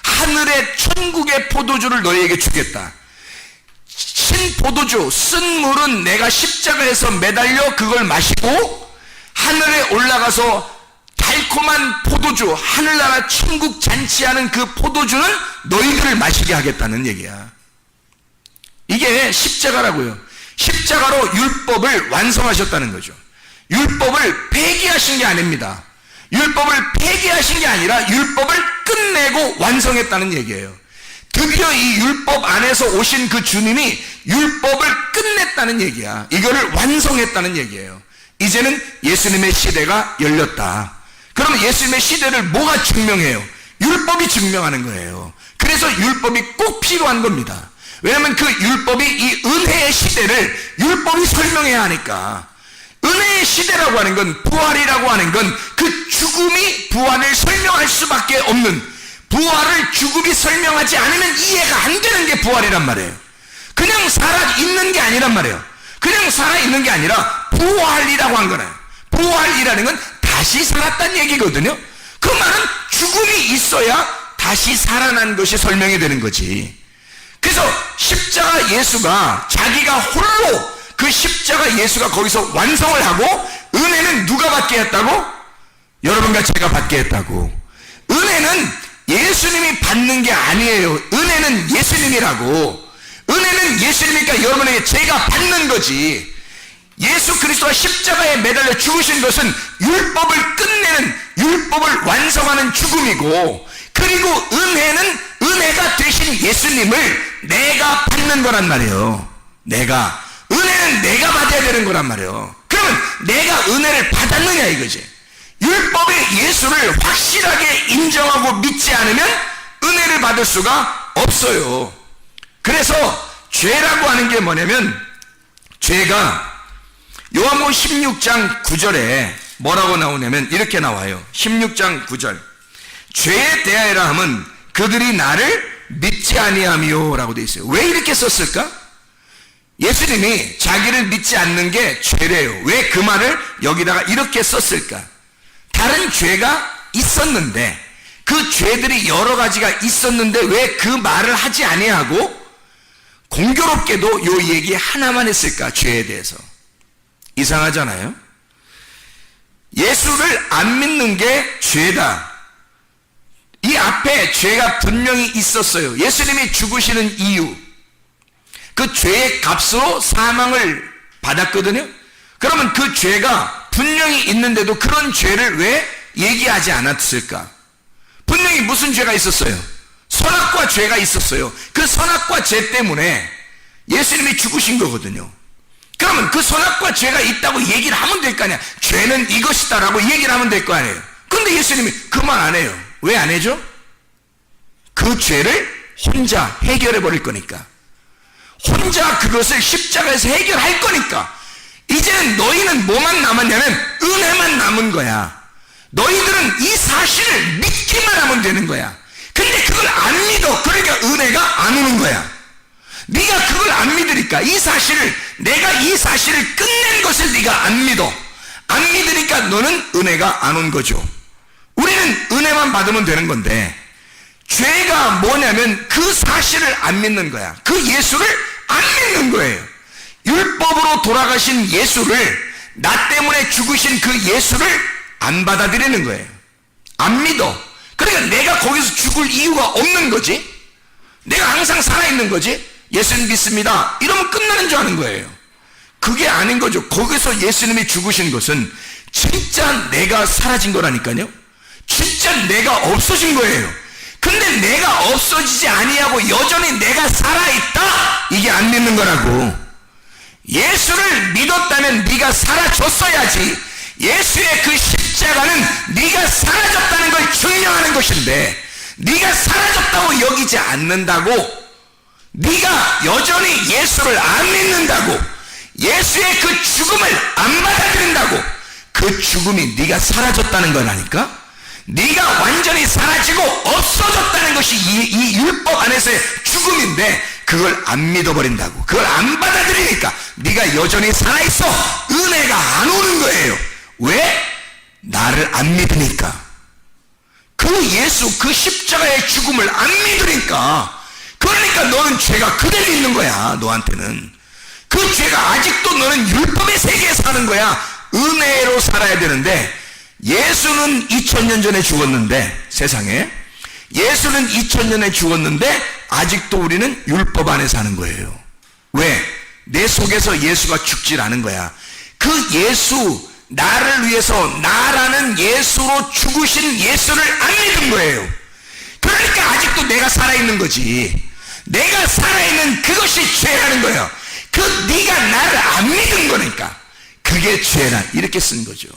하늘의 천국의 포도주를 너희에게 주겠다. 신포도주, 쓴 물은 내가 십자가에서 매달려 그걸 마시고, 하늘에 올라가서 달콤한 포도주, 하늘나라 천국 잔치하는 그 포도주는 너희들을 마시게 하겠다는 얘기야. 이게 십자가라고요. 십자가로 율법을 완성하셨다는 거죠. 율법을 폐기하신 게 아닙니다. 율법을 폐기하신 게 아니라 율법을 끝내고 완성했다는 얘기예요. 드디어 이 율법 안에서 오신 그 주님이 율법을 끝냈다는 얘기야. 이거를 완성했다는 얘기예요. 이제는 예수님의 시대가 열렸다. 그러면 예수님의 시대를 뭐가 증명해요? 율법이 증명하는 거예요. 그래서 율법이 꼭 필요한 겁니다. 왜냐하면 그 율법이 이 은혜의 시대를 율법이 설명해야 하니까. 은혜의 시대라고 하는 건, 부활이라고 하는 건 그 죽음이 부활을 설명할 수밖에 없는, 부활을 죽음이 설명하지 않으면 이해가 안 되는 게 부활이란 말이에요. 그냥 살아있는 게 아니란 말이에요. 그냥 살아있는 게 아니라 부활이라고 한 거예요. 부활이라는 건 다시 살았다는 얘기거든요. 그 말은 죽음이 있어야 다시 살아난 것이 설명이 되는 거지. 그래서 십자가 예수가 자기가 홀로, 그 십자가 예수가 거기서 완성을 하고, 은혜는 누가 받게 했다고? 여러분과 제가 받게 했다고. 은혜는 예수님이 받는 게 아니에요. 은혜는 예수님이라고. 은혜는 예수님이니까 여러분에게 제가 받는 거지. 예수 그리스도가 십자가에 매달려 죽으신 것은 율법을 끝내는, 율법을 완성하는 죽음이고, 그리고 은혜는 은혜가 되신 예수님을 내가 받는 거란 말이에요. 은혜는 내가 받아야 되는 거란 말이에요. 그러면 내가 은혜를 받았느냐 이거지. 율법의 예수를 확실하게 인정하고 믿지 않으면 은혜를 받을 수가 없어요. 그래서 죄라고 하는 게 뭐냐면, 죄가 요한복음 16장 9절에 뭐라고 나오냐면 이렇게 나와요. 16장 9절. 죄에 대하여라 함은 그들이 나를 믿지 아니하며 라고 되어 있어요. 왜 이렇게 썼을까? 예수님이 자기를 믿지 않는 게 죄래요. 왜 그 말을 여기다가 이렇게 썼을까? 다른 죄가 있었는데, 그 죄들이 여러 가지가 있었는데 왜 그 말을 하지 아니하고 공교롭게도 요 얘기 하나만 했을까? 죄에 대해서. 이상하잖아요. 예수를 안 믿는 게 죄다. 이 앞에 죄가 분명히 있었어요. 예수님이 죽으시는 이유, 그 죄의 값으로 사망을 받았거든요. 그러면 그 죄가 분명히 있는데도 그런 죄를 왜 얘기하지 않았을까? 분명히 무슨 죄가 있었어요? 선악과 죄가 있었어요. 그 선악과 죄 때문에 예수님이 죽으신 거거든요. 그러면 그 선악과 죄가 있다고 얘기를 하면 될 거 아니야. 죄는 이것이다 라고 얘기를 하면 될 거 아니에요. 근데 예수님이 그 말 안 해요. 왜 안 해죠? 그 죄를 혼자 해결해 버릴 거니까. 혼자 그것을 십자가에서 해결할 거니까. 이제는 너희는 뭐만 남았냐면 은혜만 남은 거야. 너희들은 이 사실을 믿기만 하면 되는 거야. 근데 그걸 안 믿어. 그러니까 은혜가 안 오는 거야. 네가 그걸 안 믿으니까, 이 사실을, 내가 이 사실을 끝낸 것을 네가 안 믿어. 안 믿으니까 너는 은혜가 안 온 거죠. 우리는 은혜만 받으면 되는 건데, 죄가 뭐냐면 그 사실을 안 믿는 거야. 그 예수를 안 믿는 거예요. 율법으로 돌아가신 예수를, 나 때문에 죽으신 그 예수를 안 받아들이는 거예요. 안 믿어. 그러니까 내가 거기서 죽을 이유가 없는 거지. 내가 항상 살아있는 거지. 예수님 믿습니다 이러면 끝나는 줄 아는 거예요. 그게 아닌 거죠. 거기서 예수님이 죽으신 것은 진짜 내가 사라진 거라니까요. 진짜 내가 없어진 거예요. 근데 내가 없어지지 아니하고 여전히 내가 살아있다, 이게 안 믿는 거라고. 예수를 믿었다면 네가 사라졌어야지. 예수의 그 십자가는 네가 사라졌다는 걸 증명하는 것인데, 네가 사라졌다고 여기지 않는다고, 네가 여전히 예수를 안 믿는다고, 예수의 그 죽음을 안 받아들인다고, 그 죽음이 네가 사라졌다는 거라니까. 네가 완전히 사라지고 없어졌다는 것이 이 율법 안에서의 죽음인데, 그걸 안 믿어버린다고, 그걸 안 받아들이니까 네가 여전히 살아있어. 은혜가 안 오는 거예요. 왜? 나를 안 믿으니까. 그 예수, 그 십자가의 죽음을 안 믿으니까. 그러니까 너는 죄가 그대로 있는 거야. 너한테는 그 죄가 아직도, 너는 율법의 세계에 사는 거야. 은혜로 살아야 되는데, 예수는 2000년 전에 죽었는데, 세상에 예수는 2000년에 죽었는데 아직도 우리는 율법 안에 사는 거예요. 왜? 내 속에서 예수가 죽질 않은 거야. 그 예수, 나를 위해서 나라는 예수로 죽으신 예수를 안 믿은 거예요. 그러니까 아직도 내가 살아있는 거지. 내가 살아있는 그것이 죄라는 거예요. 그 네가 나를 안 믿은 거니까 그게 죄라, 이렇게 쓴 거죠.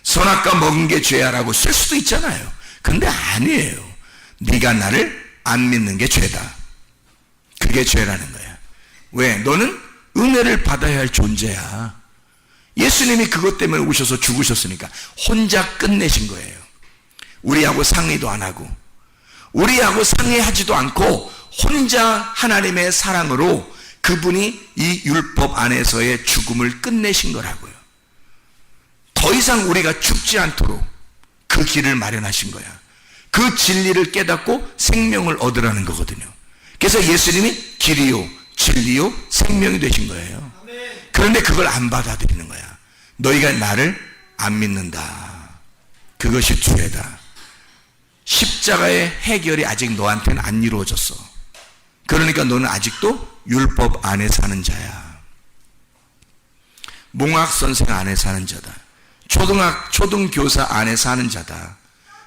선악과 먹은 게 죄야라고 쓸 수도 있잖아요. 근데 아니에요. 네가 나를 안 믿는 게 죄다. 그게 죄라는 거야. 왜? 너는 은혜를 받아야 할 존재야. 예수님이 그것 때문에 오셔서 죽으셨으니까 혼자 끝내신 거예요. 우리하고 상의도 안 하고, 우리하고 상의하지도 않고 혼자 하나님의 사랑으로 그분이 이 율법 안에서의 죽음을 끝내신 거라고요. 더 이상 우리가 죽지 않도록 그 길을 마련하신 거야. 그 진리를 깨닫고 생명을 얻으라는 거거든요. 그래서 예수님이 길이요 진리요 생명이 되신 거예요. 그런데 그걸 안 받아들이는 거야. 너희가 나를 안 믿는다. 그것이 죄다. 십자가의 해결이 아직 너한테는 안 이루어졌어. 그러니까 너는 아직도 율법 안에 사는 자야. 몽학선생 안에 사는 자다. 초등교사 안에 사는 자다.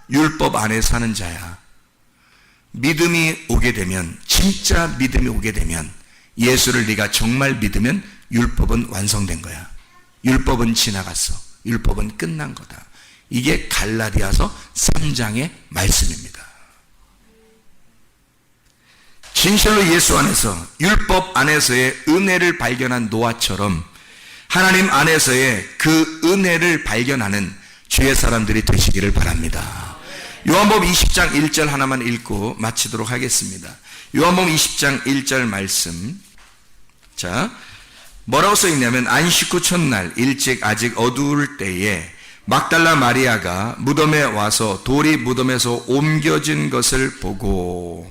율법 안에 사는 자야. 믿음이 오게 되면, 진짜 믿음이 오게 되면, 예수를 네가 정말 믿으면 율법은 완성된 거야. 율법은 지나갔어. 율법은 끝난 거다. 이게 갈라디아서 3장의 말씀입니다. 진실로 예수 안에서, 율법 안에서의 은혜를 발견한 노아처럼 하나님 안에서의 그 은혜를 발견하는 주의 사람들이 되시기를 바랍니다. 요한복음 20장 1절 하나만 읽고 마치도록 하겠습니다. 요한복음 20장 1절 말씀. 자, 뭐라고 써있냐면, 안식 후 첫날 일찍 아직 어두울 때에 막달라 마리아가 무덤에 와서 돌이 무덤에서 옮겨진 것을 보고,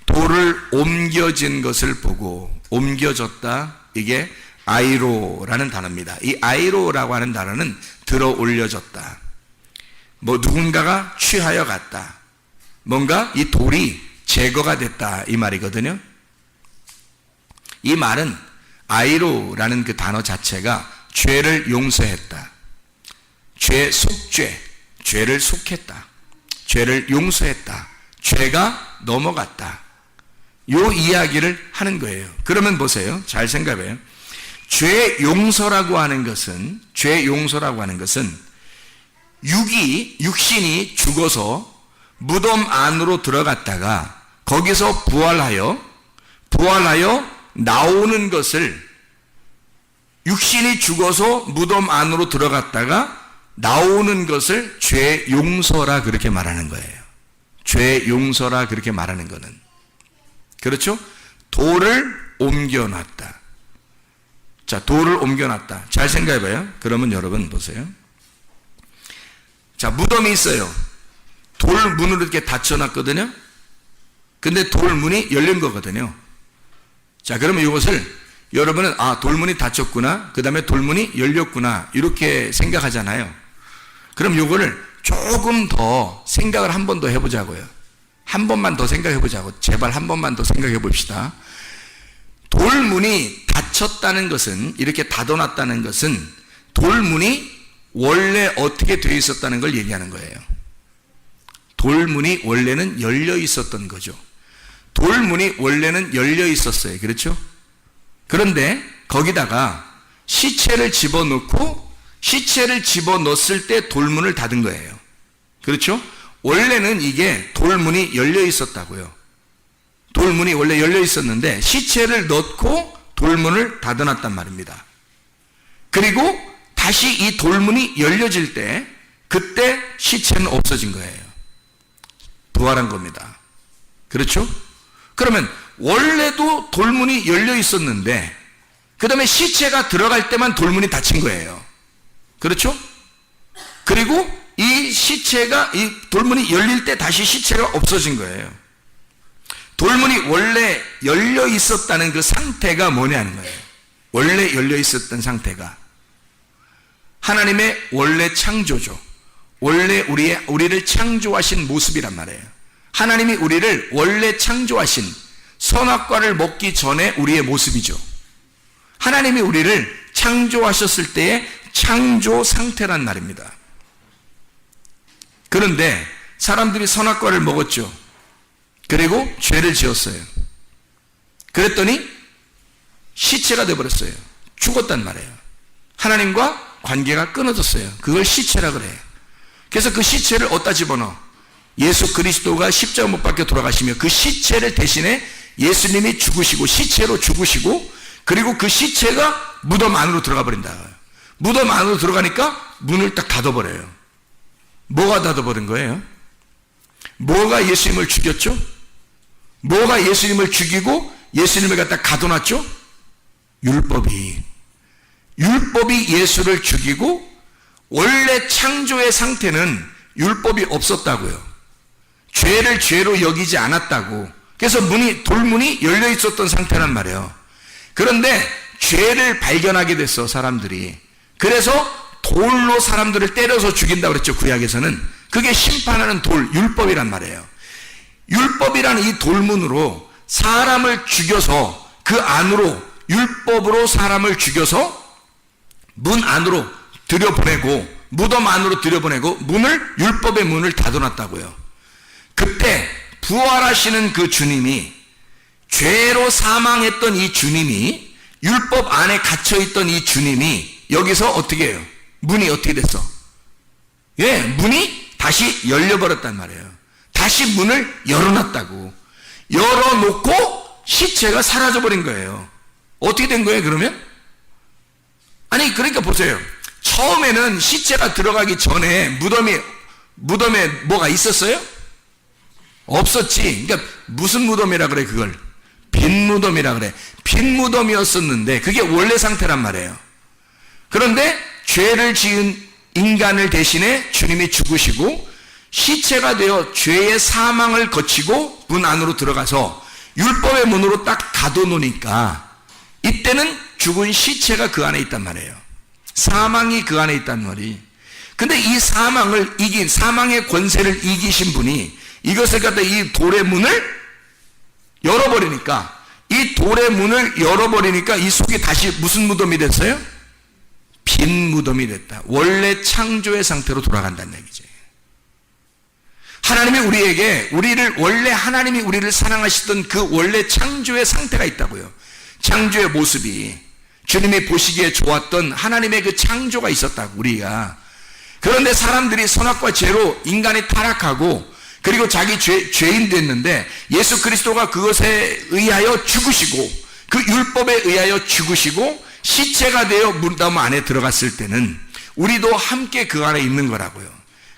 돌을 옮겨진 것을 보고, 옮겨졌다, 이게 아이로라는 단어입니다. 이 아이로라고 하는 단어는 들어 올려졌다, 누군가가 취하여 갔다, 뭔가 이 돌이 제거가 됐다, 이 말이거든요. 이 말은 아이로라는 그 단어 자체가 죄를 용서했다, 속죄, 죄를 속했다, 죄를 용서했다, 죄가 넘어갔다, 요 이야기를 하는 거예요. 그러면 보세요. 잘 생각해요. 죄 용서라고 하는 것은 육신이 죽어서 무덤 안으로 들어갔다가 거기서 부활하여 나오는 것을, 육신이 죽어서 무덤 안으로 들어갔다가 나오는 것을 죄 용서라 그렇게 말하는 거예요. 죄 용서라 그렇게 말하는 거는, 그렇죠? 돌을 옮겨놨다. 자, 돌을 옮겨놨다. 잘 생각해봐요. 그러면 여러분 보세요. 자, 무덤이 있어요. 돌 문으로 이렇게 닫혀놨거든요. 근데 돌 문이 열린 거거든요. 자, 그러면 이것을 여러분은, 아, 돌문이 닫혔구나, 그 다음에 돌문이 열렸구나, 이렇게 생각하잖아요. 그럼 이거를 조금 더 생각을 한 번 더 해보자고요. 한 번만 더 생각해보자고. 제발 한 번만 더 생각해 봅시다. 돌문이 닫혔다는 것은, 이렇게 닫아놨다는 것은 돌문이 원래 어떻게 되어 있었다는 걸 얘기하는 거예요. 돌문이 원래는 열려 있었던 거죠. 돌문이 원래는 열려 있었어요. 그렇죠? 그런데 거기다가 시체를 집어넣었을 때 돌문을 닫은 거예요. 그렇죠? 원래는 이게 돌문이 열려 있었다고요. 돌문이 원래 열려 있었는데 시체를 넣고 돌문을 닫아놨단 말입니다. 그리고 다시 이 돌문이 열려질 때, 그때 시체는 없어진 거예요. 부활한 겁니다. 그렇죠? 그러면 원래도 돌문이 열려 있었는데 그 다음에 시체가 들어갈 때만 돌문이 닫힌 거예요. 그렇죠? 그리고 이 돌문이 열릴 때 다시 시체가 없어진 거예요. 돌문이 원래 열려 있었다는 그 상태가 뭐냐는 거예요. 원래 열려 있었던 상태가 하나님의 원래 창조죠. 원래 우리를 창조하신 모습이란 말이에요. 하나님이 우리를 원래 창조하신, 선악과를 먹기 전에 우리의 모습이죠. 하나님이 우리를 창조하셨을 때의 창조 상태란 말입니다. 그런데 사람들이 선악과를 먹었죠. 그리고 죄를 지었어요. 그랬더니 시체가 되어버렸어요. 죽었단 말이에요. 하나님과 관계가 끊어졌어요. 그걸 시체라 그래요. 그래서 그 시체를 어디다 집어넣어? 예수 그리스도가 십자가 못 박혀 돌아가시며 그 시체를 대신에 예수님이 죽으시고, 시체로 죽으시고, 그리고 그 시체가 무덤 안으로 들어가 버린다. 무덤 안으로 들어가니까 문을 딱 닫아버려요. 뭐가 닫아버린 거예요? 뭐가 예수님을 죽였죠? 뭐가 예수님을 죽이고 예수님을 갖다 가둬놨죠? 율법이 예수를 죽이고, 원래 창조의 상태는 율법이 없었다고요. 죄를 죄로 여기지 않았다고. 그래서 돌문이 열려 있었던 상태란 말이에요. 그런데 죄를 발견하게 됐어, 사람들이. 그래서 돌로 사람들을 때려서 죽인다고 그랬죠, 구약에서는. 그게 심판하는 돌, 율법이란 말이에요. 율법이라는 이 돌문으로 사람을 죽여서, 그 안으로, 율법으로 사람을 죽여서 문 안으로 들여보내고, 무덤 안으로 들여보내고, 율법의 문을 닫아놨다고요. 그때 부활하시는 그 주님이, 죄로 사망했던 이 주님이, 율법 안에 갇혀있던 이 주님이 여기서 어떻게 해요? 문이 어떻게 됐어? 예, 문이 다시 열려버렸단 말이에요. 다시 문을 열어놨다고. 열어놓고 시체가 사라져버린 거예요. 어떻게 된 거예요, 그러면? 아니, 그러니까 보세요. 처음에는 시체가 들어가기 전에 무덤에 뭐가 있었어요? 없었지. 그러니까 무슨 무덤이라 그래, 그걸? 빈 무덤이라 그래. 빈 무덤이었었는데 그게 원래 상태란 말이에요. 그런데 죄를 지은 인간을 대신해 주님이 죽으시고 시체가 되어 죄의 사망을 거치고 문 안으로 들어가서 율법의 문으로 딱 가둬놓으니까 이때는 죽은 시체가 그 안에 있단 말이에요. 사망이 그 안에 있단 말이. 근데 이 사망을 이긴, 사망의 권세를 이기신 분이 이것을 갖다 이 돌의 문을 열어버리니까, 이 돌의 문을 열어버리니까 이 속이 다시 무슨 무덤이 됐어요? 빈 무덤이 됐다. 원래 창조의 상태로 돌아간다는 얘기죠. 하나님이 원래 하나님이 우리를 사랑하시던 그 원래 창조의 상태가 있다고요. 창조의 모습이 주님이 보시기에 좋았던 하나님의 그 창조가 있었다고, 우리가. 그런데 사람들이 선악과 죄로 인간이 타락하고 그리고 자기 죄인 됐는데 예수 그리스도가 그것에 의하여 죽으시고 그 율법에 의하여 죽으시고 시체가 되어 무덤 안에 들어갔을 때는 우리도 함께 그 안에 있는 거라고요.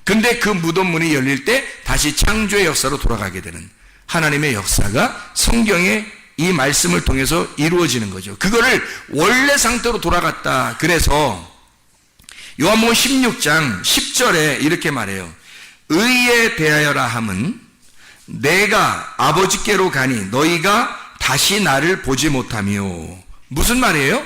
근데 그 무덤 문이 열릴 때 다시 창조의 역사로 돌아가게 되는 하나님의 역사가 성경에 이 말씀을 통해서 이루어지는 거죠. 그거를 원래 상태로 돌아갔다. 그래서 요한복음 16장 10절에 이렇게 말해요. 의에 대하여라 함은 내가 아버지께로 가니 너희가 다시 나를 보지 못하며. 무슨 말이에요?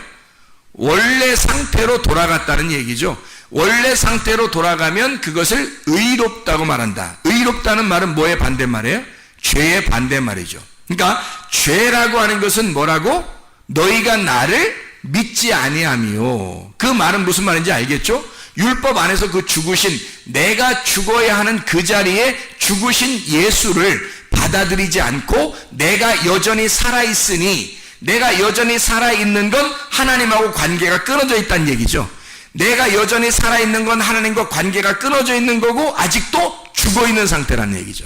원래 상태로 돌아갔다는 얘기죠. 원래 상태로 돌아가면 그것을 의롭다고 말한다. 의롭다는 말은 뭐의 반대말이에요? 죄의 반대말이죠. 그러니까 죄라고 하는 것은 뭐라고? 너희가 나를 믿지 아니하며. 그 말은 무슨 말인지 알겠죠? 율법 안에서 그 죽으신, 내가 죽어야 하는 그 자리에 죽으신 예수를 받아들이지 않고 내가 여전히 살아있으니, 내가 여전히 살아있는 건 하나님하고 관계가 끊어져 있다는 얘기죠. 내가 여전히 살아있는 건 하나님과 관계가 끊어져 있는 거고 아직도 죽어있는 상태라는 얘기죠.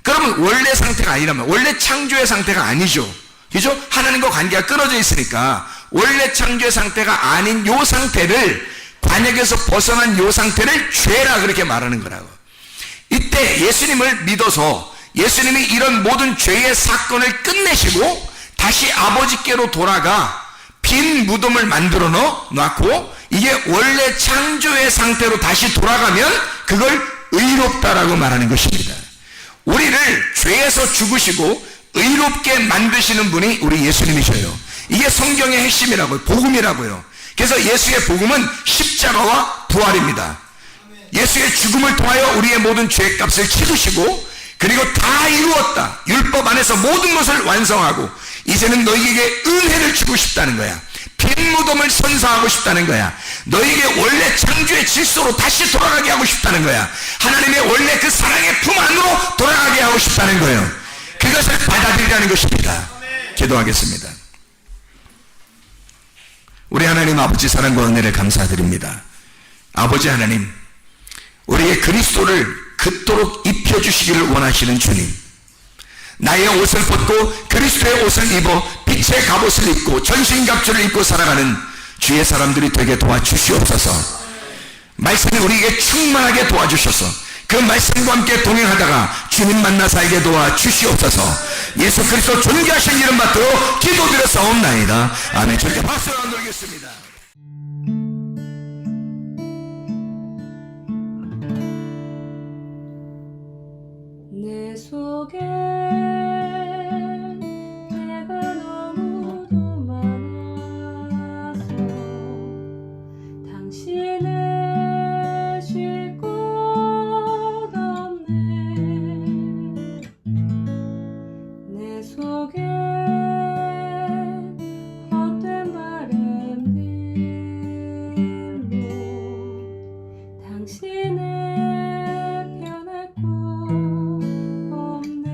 그러면 원래 상태가 아니라면, 원래 창조의 상태가 아니죠. 그죠? 하나님과 관계가 끊어져 있으니까 원래 창조의 상태가 아닌 요 상태를, 관역에서 벗어난 요 상태를 죄라 그렇게 말하는 거라고. 이때 예수님을 믿어서 예수님이 이런 모든 죄의 사건을 끝내시고 다시 아버지께로 돌아가 빈 무덤을 만들어 놨고 이게 원래 창조의 상태로 다시 돌아가면 그걸 의롭다라고 말하는 것입니다. 우리를 죄에서 죽으시고 의롭게 만드시는 분이 우리 예수님이셔요. 이게 성경의 핵심이라고요. 복음이라고요. 그래서 예수의 복음은 십자가와 부활입니다. 예수의 죽음을 통하여 우리의 모든 죄값을 치르시고 그리고 다 이루었다. 율법 안에서 모든 것을 완성하고 이제는 너희에게 은혜를 주고 싶다는 거야. 빈 무덤을 선사하고 싶다는 거야. 너희에게 원래 창조의 질서로 다시 돌아가게 하고 싶다는 거야. 하나님의 원래 그 사랑의 품 안으로 돌아가게 하고 싶다는 거예요. 그것을 받아들이라는 것입니다. 기도하겠습니다. 우리 하나님 아버지 사랑과 은혜를 감사드립니다. 아버지 하나님, 우리의 그리스도를 그토록 입혀주시기를 원하시는 주님, 나의 옷을 벗고 그리스도의 옷을 입어 빛의 갑옷을 입고 전신갑주를 입고 살아가는 주의 사람들이 되게 도와주시옵소서. 말씀이 우리에게 충만하게 도와주셔서 그 말씀과 함께 동행하다가 주님 만나 살게 도와주시옵소서. 예수 그리스도 존귀하신 이름 받들어 기도드려 싸움나이다. 아멘. 절대 박수로 안 돌겠습니다. 내 속에 내가 너무도 많아서 당신을 쉴 곳 없네. 내 속에 헛된 바램들로 당신을 변할 곳 없네.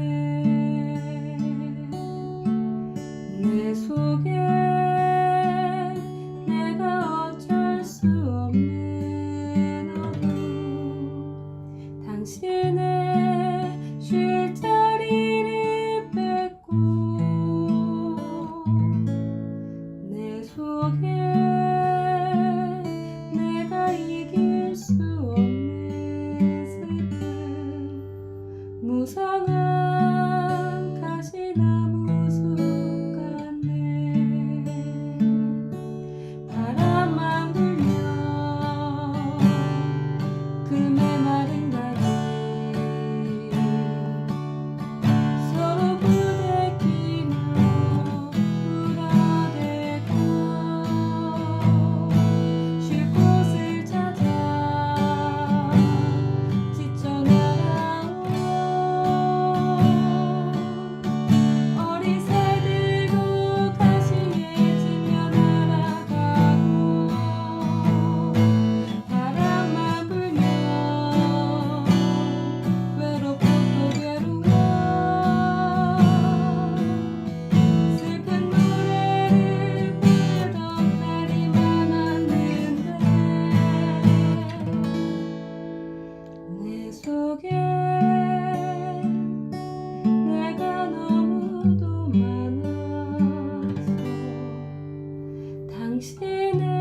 내 속에 내가 어쩔 수 없는 어둠 당신을